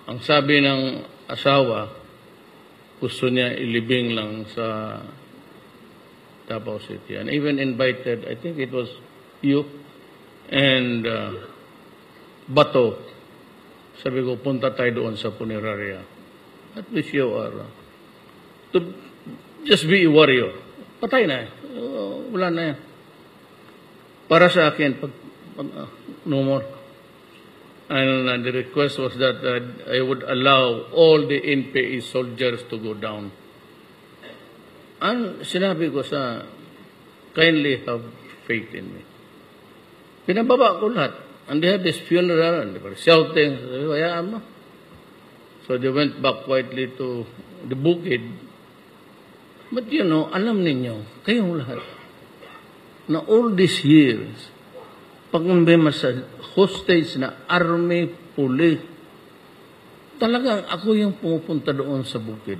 ang sabi ng asawa, gusto niya ilibing lang sa Davao City. And even invited, I think it was you and Bato. Sabi ko, punta tayo doon sa funeraria. At least you are to just be a warrior. Patay na eh. Wala na yan. Para sa akin, no more. And the request was that I would allow all the NPA soldiers to go down. Ang sinabi ko sa kindly have faith in me. Pinababa ko lahat. And they had this funeral and they were shouting. Hayaan mo. So they went back quietly to the bukid. But you know, alam ninyo, kayong lahat, na all these years, pag may sa hostage na army, police, talagang ako yung pumupunta doon sa bukid.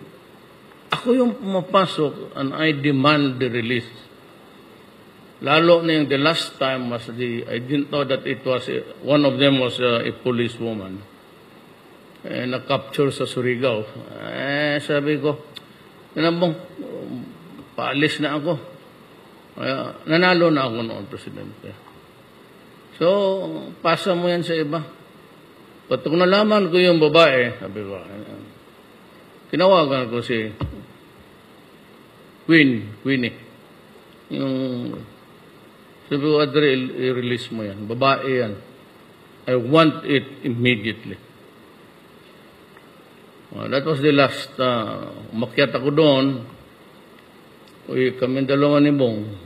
Ako yung pumapasok and I demand the release. Lalo na yung the last time was I didn't know that it was, one of them was a police woman. Na-capture sa Surigao. Sabi ko, paalis na ako. Nanalo na ako noon, Presidente. So, pasa mo yan sa iba. But kung nalaman ko yung babae, sabi ko, tinawagan ko si Winnie. Yung, sabi ko, Adre, i-release mo yan. Babae yan. I want it immediately. That was the last, umakyat ako doon. Kami dalawa ni Bong.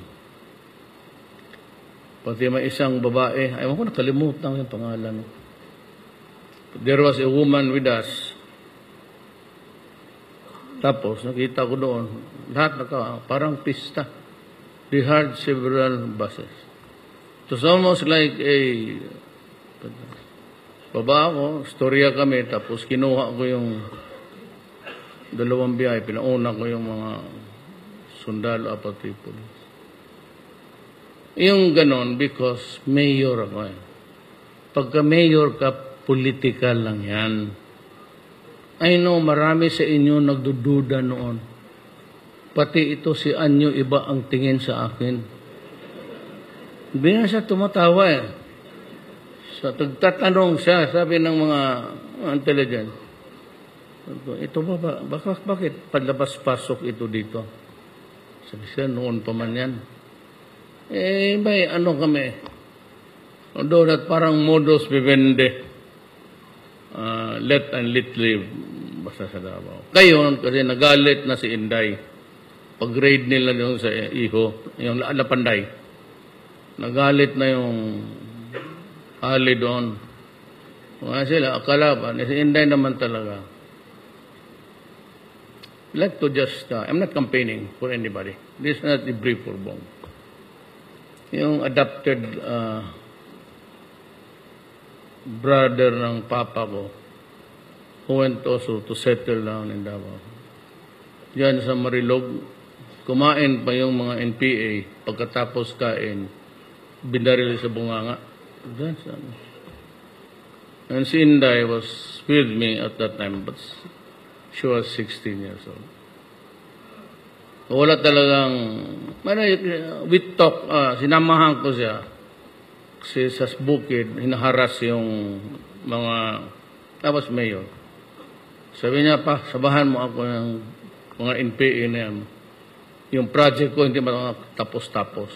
Pati may isang babae, ayaw ko nakalimutan yung pangalan. There was a woman with us. Tapos, nakita ko doon, lahat parang pista. They had several buses. It was almost like baba ako, storya kami, tapos kinuha ko yung dalawang biyahe, pinauna ko yung mga sundalo at police. Yung ganon, because mayor ako eh. Pagka mayor ka, political lang yan. I know, marami sa inyo nagdududa noon. Pati ito si Anyo, iba ang tingin sa akin. Hindi na siya tumatawa eh. So, tagtatanong siya, sabi ng mga intelligent, ito ba, bakit palabas-pasok ito dito? Sabi siya, noon pa man yan. May ano kami, although that parang modus vivendi, let and let live, basta sa Davao. Ngayon, kasi nagalit na si Inday, pag-grade nila doon sa Iho, yung Lapanday, nagalit na yung hali doon. Mga sila, akalaban, si Inday naman talaga. Like to just, I'm not campaigning for anybody. This is not a brief for Bong. Yung adopted brother ng papa ko, who went also to settle down in Davao. Diyan sa Marilog, kumain pa yung mga NPA, pagkatapos kain, binaril sa bunganga. Diyan sa And si Inday was with me at that time, but she was 16 years old. Wala talagang, we talk, sinamahan ko siya, kasi sa bukid, hinaharas yung mga, tapos mayor. Sabi niya pa, sabahan mo ako ng mga NPA na yan. Yung project ko, hindi matapos-tapos.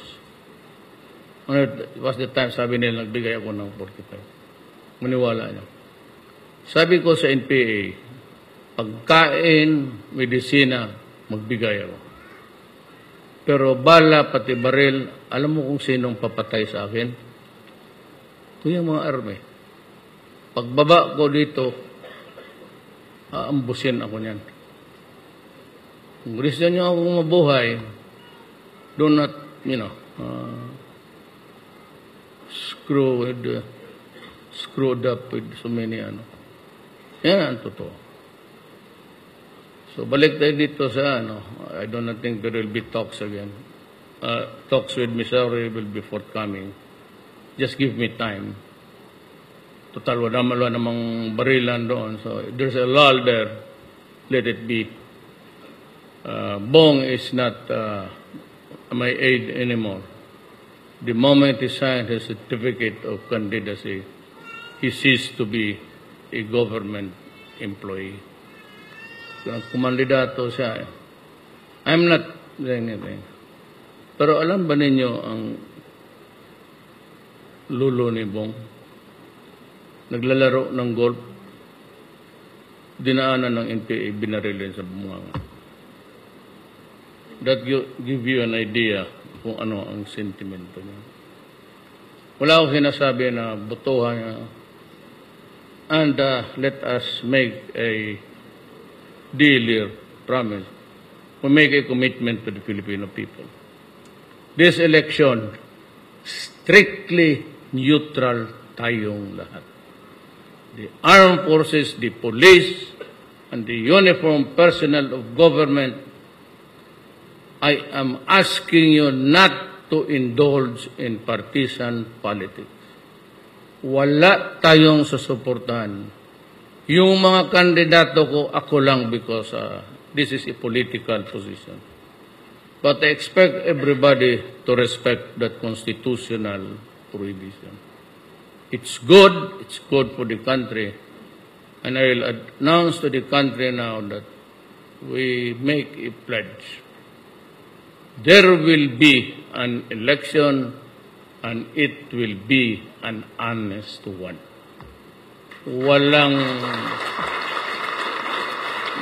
It was the time, sabi nila, nagbigay ako ng 45. Maniwala niya. Sabi ko sa NPA, pagkain, medisina, magbigay ako. Pero bala, pati baril, alam mo kung sinong papatay sa akin? Ito yung mga army. Pagbaba ko dito, aambusin ako niyan. Kung gusto nyo akong mabuhay, do not, screwed up with so many, Yan ang totoo. So, balik tayo dito sa, I do not think there will be talks again. Talks with Missouri will be forthcoming. Just give me time. Total, wala namang barilan doon. So, if there's a lull there, let it be. Bong is not my aide anymore. The moment he signed his certificate of candidacy, he ceased to be a government employee. Kumandidato siya. I'm not saying anything. Pero alam ba ninyo ang lulo ni Bong? Naglalaro ng golf. Dinaanan ng NPA, binarilin sa bunganga. That give you an idea kung ano ang sentimento niya. Wala akong sinasabi na botohan niya. And let us make a deal here, promise. We make a commitment to the Filipino people. This election, strictly neutral tayong lahat. The armed forces, the police, and the uniformed personnel of government, I am asking you not to indulge in partisan politics. Wala tayong susuportahan. Yung mga kandidato ko, ako lang because this is a political position. But I expect everybody to respect that constitutional prohibition. It's good for the country. And I will announce to the country now that we make a pledge. There will be an election and it will be an honest one.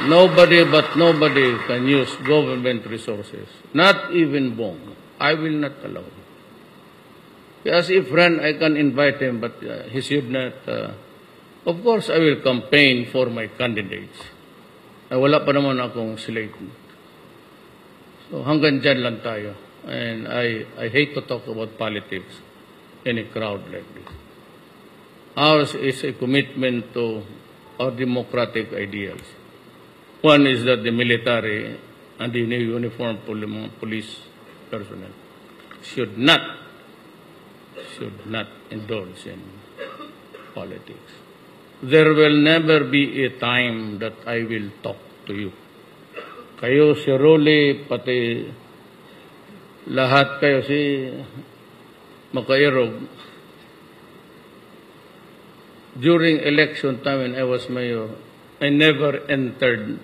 Nobody can use government resources. Not even Bong. I will not allow it. As a friend, I can invite him, but he should not. Of course, I will campaign for my candidates. Wala pa naman akong slate. So hanggang dyan lang tayo. And I hate to talk about politics in a crowd like this. Ours is a commitment to our democratic ideals. One is that the military and the uniformed police personnel should not indulge in politics. There will never be a time that I will talk to you. Kayo, si Rolly, pati lahat kayo, si Macairog. During election time when I was mayor, I never entered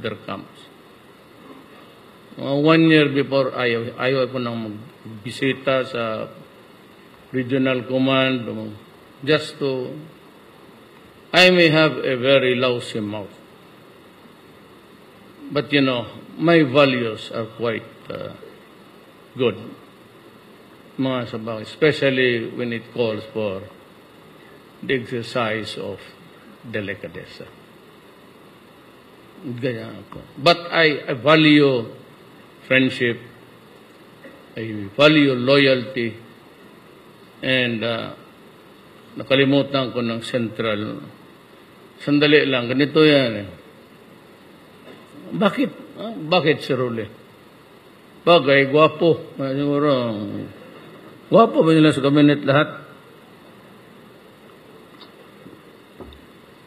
their camps. 1 year before, ayaw ko nang magbisita sa regional command, just to, I may have a very lousy mouth. But my values are quite good. Mga sabang, especially when it calls for the exercise of delicadeza. Ganyan ako. But I value friendship, I value loyalty, and nakalimutan ko ng central. Sandali lang, ganito yan. Bakit si Rolly? Bagay, gwapo. Siguro, gwapo ba nila sa kabinet lahat?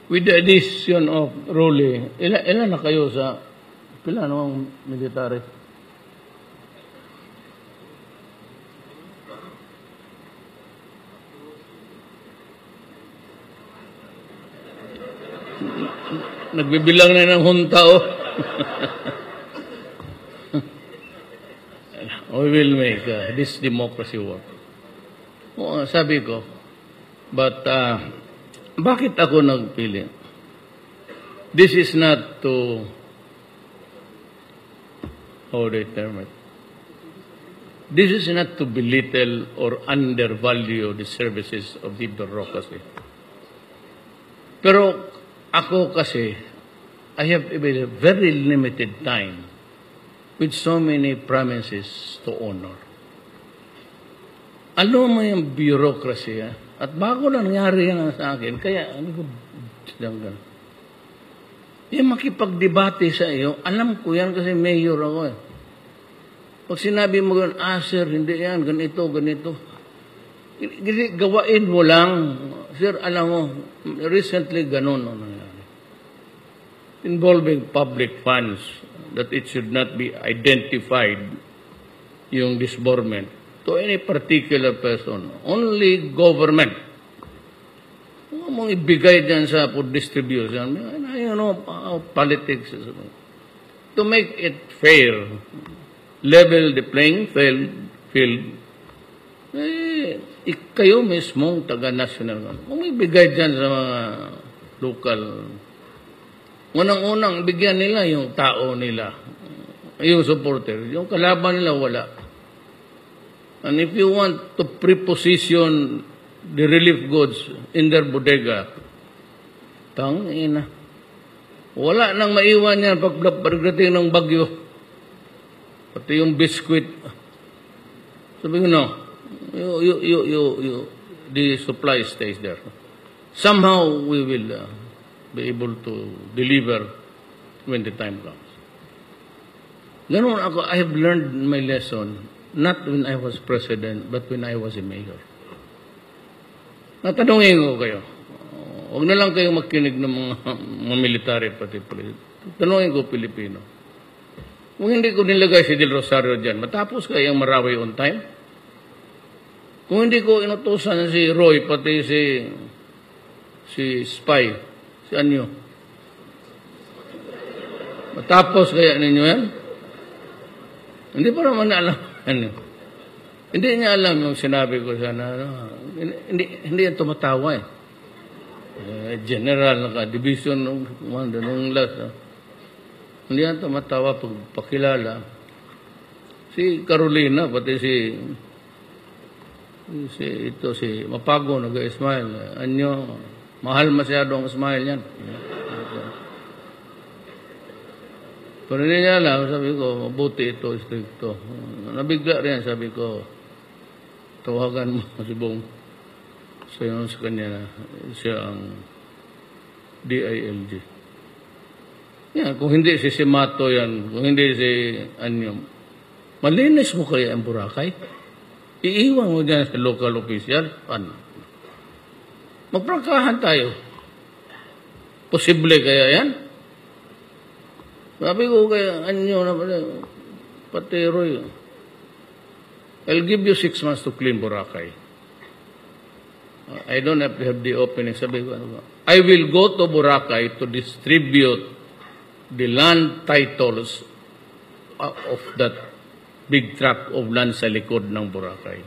With the addition of Rolly, ilan na kayo sa pila namang military? Nagbibilang na ng hunta, We will make this democracy work. Sabi ko, but bakit ako nagpili? This is not to, how do I term it? This is not to belittle or undervalue the services of the bureaucracy. Pero ako kasi, I have a very limited time with so many promises to honor. Alam mo yung bureaucracy, ha? At bago lang nangyari yan sa akin, kaya, yung makipagdebate sa iyo, alam ko yan kasi mayor ako eh. Pag sinabi mo yun, sir, hindi yan, ganito, ganito. Gawain mo lang. Sir, alam mo, recently ganun ang nangyari. Involving public funds, that it should not be identified yung disbursement to any particular person. Only government. Huwag mong ibigay dyan sa food distribution. You know, politics. To make it fair, level the playing field, kayo mismong taga-national. Kung ibigay dyan sa mga local, unang-unang bigyan nila yung tao nila, yung supporter. Yung kalaban nila, wala. And if you want to preposition the relief goods in their bodega, tangina. Wala nang maiwan yan pagdating ng bagyo. Pati yung biscuit. Sabi ko, no. The supply stays there. Somehow we will be able to deliver when the time comes. Ganun ako, I have learned my lesson, not when I was president, but when I was a mayor. Natanungin ko kayo, huwag na lang kayo magkinig ng mga military pati police. Tanungin ko Pilipino. Kung hindi ko nilagay si Del Rosario dyan, matapos kayang Marawi on time? Kung hindi ko inutusan si Roy, pati si Spy, si Anyo, matapos kaya ninyo yan? Hindi pa naman alam. Hindi niya alam yung sinabi ko sana. Hindi yan tumatawa eh. General, naka-division nung last. Hindi yan tumatawa pag pakilala. Si Carolina, pati si Mapago, nag-smile. Anyo, mahal masyado ang smile yan. Pero hindi niya alam, sabi ko, mabuti ito, stricto. Nabigla rin, sabi ko, tawagan mo si Bong. Sayon sa kanya na siya ang DILG. Yan, kung hindi si Simato yan, kung hindi si Anyong, malinis mo kaya ang Boracay? Iiwan mo dyan sa local official? Paano? Magprangkahan tayo. Posible kaya yan? Sabi ko kaya Anyo na pati Roy, I'll give you 6 months to clean Boracay. I don't have to have the opening. Sabi ko, I will go to Boracay to distribute the land titles of that big tract of land sa likod ng Boracay.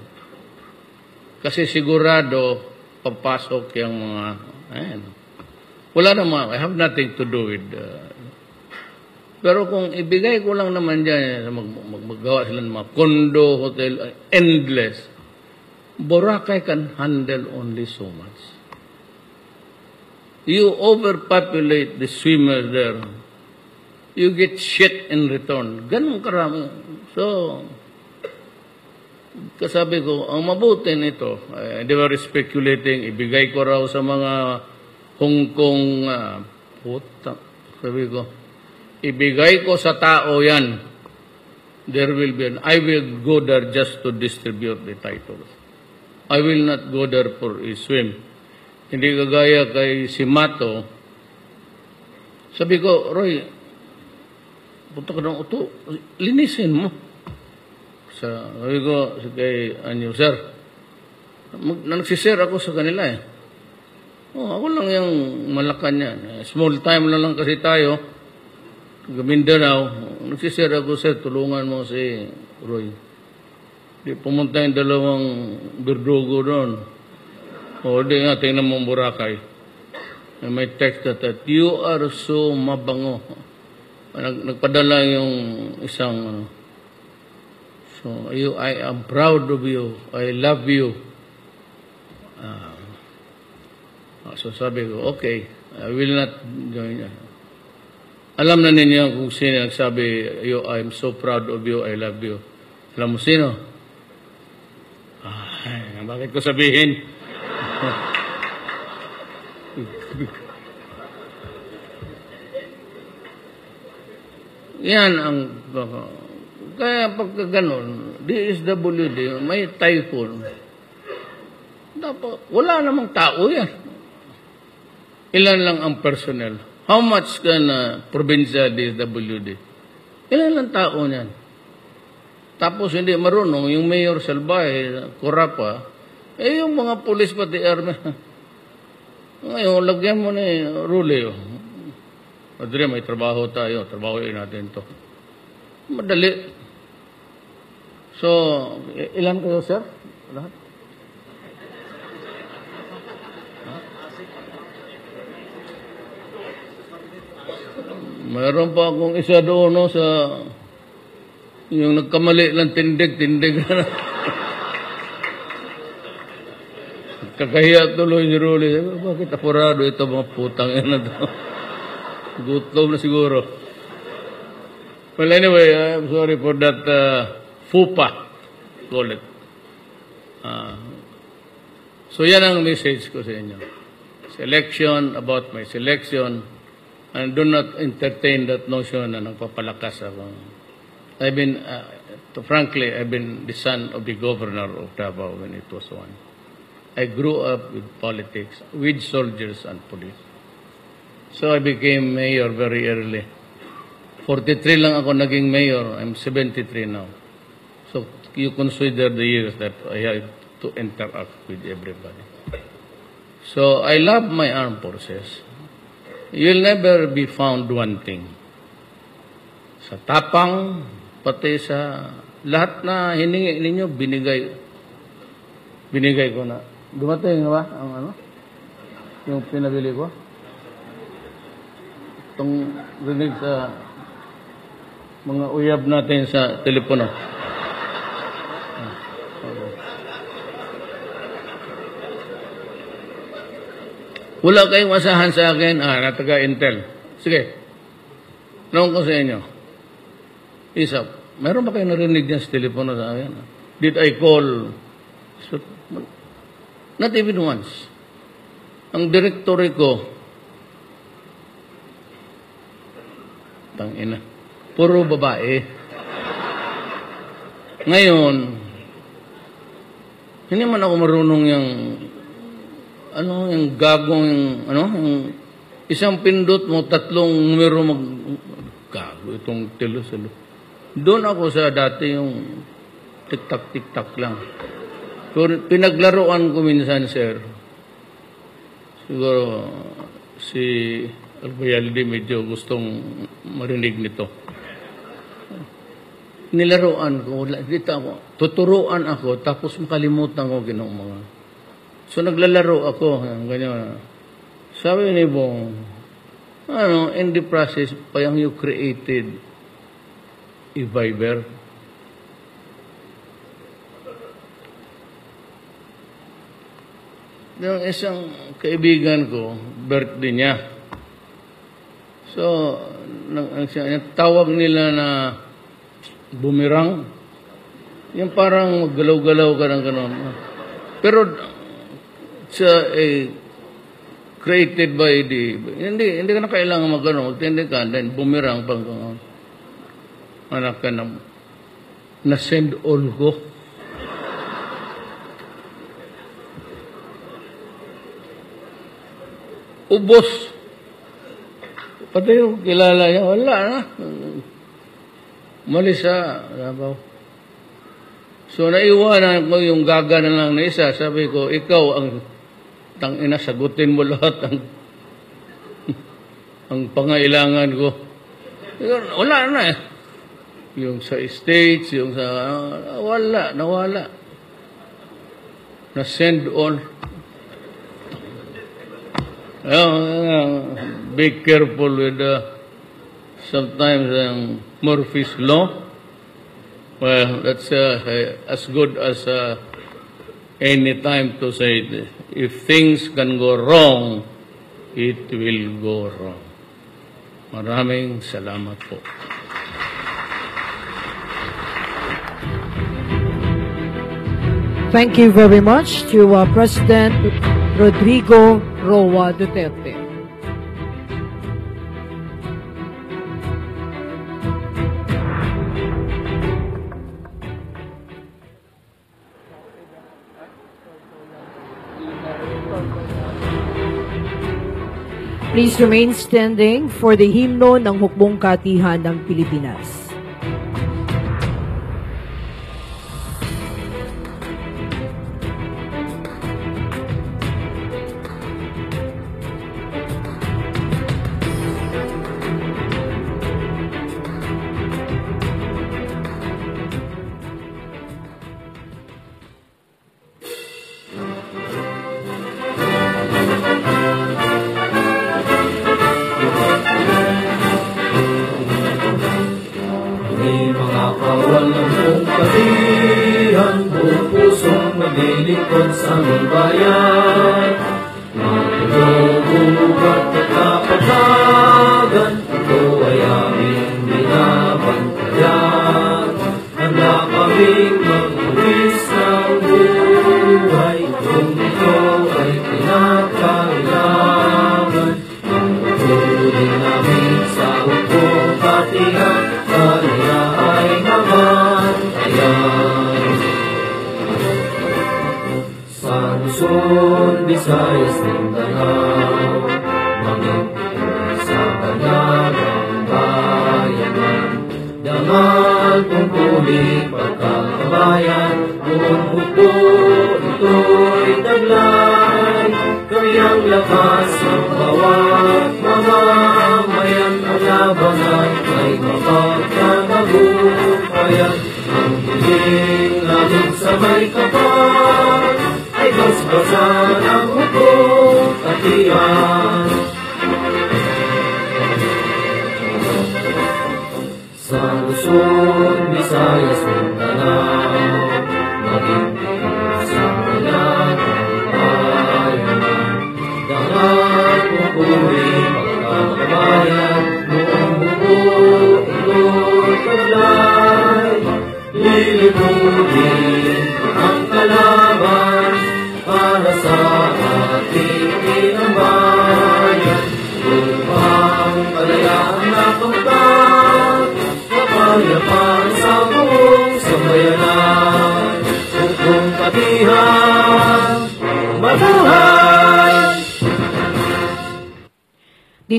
Kasi sigurado, papasok yung mga, wala naman, I have nothing to do with, pero kung ibigay ko lang naman dyan, maggawa sila ng mga condo, hotel, endless, Boracay can handle only so much. You overpopulate the swimmers there. You get shit in return. Ganun karami. So, kasabi ko, ang mabuti nito, they were speculating, ibigay ko raw sa mga Hong Kong, sabi ko, ibigay ko sa tao yan. There will be I will go there just to distribute the titles. I will not go there for a swim. Hindi kagaya kay Simato. Sabi ko, Roy, punta ka ng uto, linisin mo. Sabi ko kay Anyo, sir, nagsisir ako sa kanila eh. Ako lang yung Malacañang. Small time lang kasi tayo. Mindanao, nagsisir ako, sir, tulungan mo si Roy. Di pumunta yung dalawang birdugo doon. O di nga, tingnan mo Boracay. May text that you are so mabango. Nagpadala yung isang, so I am proud of you. I love you. So sabi ko, okay, I will not join you. Alam na ninyo kung sino nagsabi, I'm so proud of you, I love you. Alam mo sino? Ay, bakit ko sabihin? Yan ang... Kaya pagka ganon, DSWD, may typhoon. Dapat, wala namang tao yan. Ilan lang ang personnel. How much can provincial DSWD? Ilan lang tao niyan. Tapos hindi marunong, yung mayor salbahe, kurapa, yung mga pulis pati army. Ngayon, lagyan mo na rule. Adre, may trabaho tayo, trabahoin natin to. Madali. So, ilan kayo, sir? Lahat? Mayroon pa akong isa doon no, sa yung nagkamali ng tindig na. Kakahiya tuloy si Rolly. Bakit apurado ito mga putang ina to? Gutom na siguro. Well, anyway, I'm sorry for that FUPA, call it. So yan ang message ko sa inyo. Selection, about my selection, and do not entertain that notion na nagpapalakas ako. Frankly, I've been the son of the governor of Davao when it was one. I grew up with politics, with soldiers and police. So I became mayor very early. 43 lang ako naging mayor. I'm 73 now. So you consider the years that I have to interact with everybody. So I love my armed forces. You'll never be found wanting. Sa tapang, pati sa lahat na hiningi ninyo, binigay ko na. Dumating na ba ang ano? Yung pinabili ko? Itong rinig sa mga uyab natin sa telepono. Wala kayong masahan sa akin, nataga-intel. Sige. Noon ko sa inyo. Isap, mayroon ba kayong narinig niya sa telepono sa akin? Did I call? So, not even once. Ang directory ko, tangina, puro babae. Ngayon, hindi man ako marunong yung gagong, yung isang pindot mo, tatlong numero gago itong telesalo. Doon ako sa dati yung tik-tak lang. So, pinaglaruan ko minsan, sir. Siguro, si Albayalde medyo gustong marinig nito. Nilaruan ko, tuturuan ako, tapos makalimutan ko ginong mga. So, naglalaro ako, ganyan. Sabi ni Bong, in the process, parang you created a Viber. Yung isang kaibigan ko, birthday niya. So, tawag nila na bumirang. Yung parang galaw-galaw ka ng gano'n. Pero, created by hindi ka na kailangan mag-ano, magtindi ka, then bumirang pang anak ka na send all ko. Ubos. Pati yung kilala niya, wala na. Malis sa Davao. So, naiwanan ko yung gaga na lang na isa. Sabi ko, ikaw ang tangina, sagutin mo lahat ang pangailangan ko. Wala na eh. Yung sa states, yung sa, nawala. Na-send all. Be careful with sometimes Murphy's Law. Well, that's as good as any time to say this. If things can go wrong, it will go wrong. Maraming salamat po. Thank you very much to President Rodrigo Roa Duterte. Please remain standing for the himno ng Hukbong Katihan ng Pilipinas.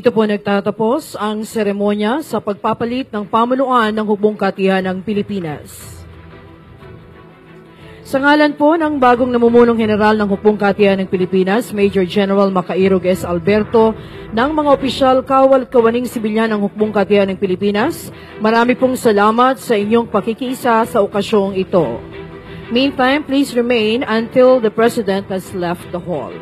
Dito po nagtatapos ang seremonya sa pagpapalit ng pamunuan ng Hukbong Katihan ng Pilipinas. Sa ngalan po ng bagong namumunong general ng Hukbong Katihan ng Pilipinas, Major General Macairog S. Alberto, ng mga opisyal kawal-kawaning sibilyan ng Hukbong Katihan ng Pilipinas, marami pong salamat sa inyong pakikiisa sa okasyong ito. Meantime, please remain until the President has left the hall.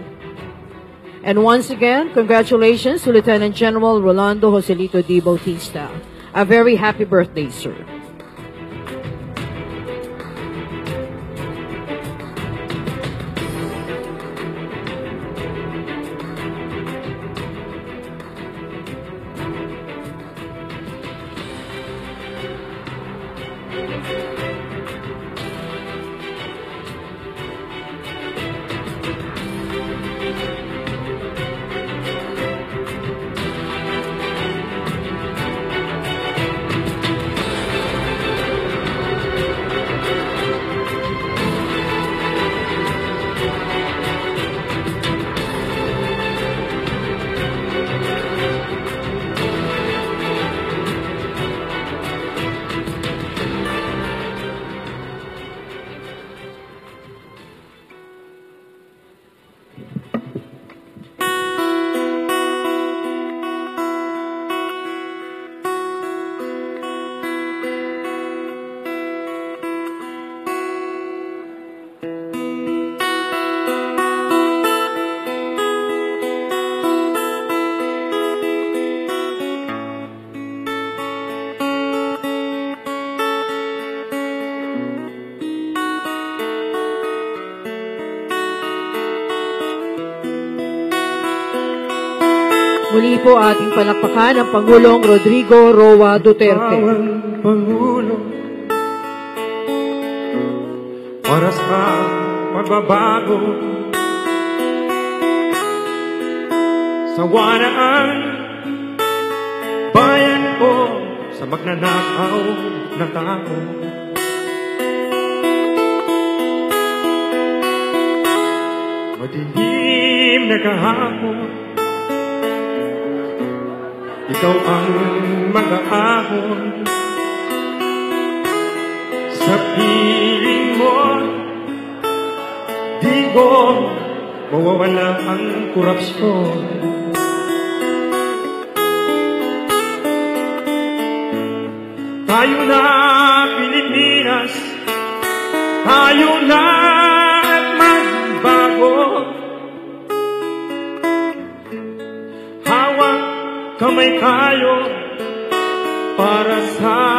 And once again, congratulations to Lieutenant General Rolando Joselito Bautista. A very happy birthday, sir. muli po ating palakpakan ang Pangulong Rodrigo Roa Duterte. Bawang Pangulo, para sa pagbabago, sawa na ang bayan ko sa magnanakaw na tao. Madilim na kahapon, ikaw ang mag-aahon sa piling mo. Di ko mawawala ang korupsyon. Tayo na Pilipinas, tayo na at magbago. Hawak kamay tayo para sa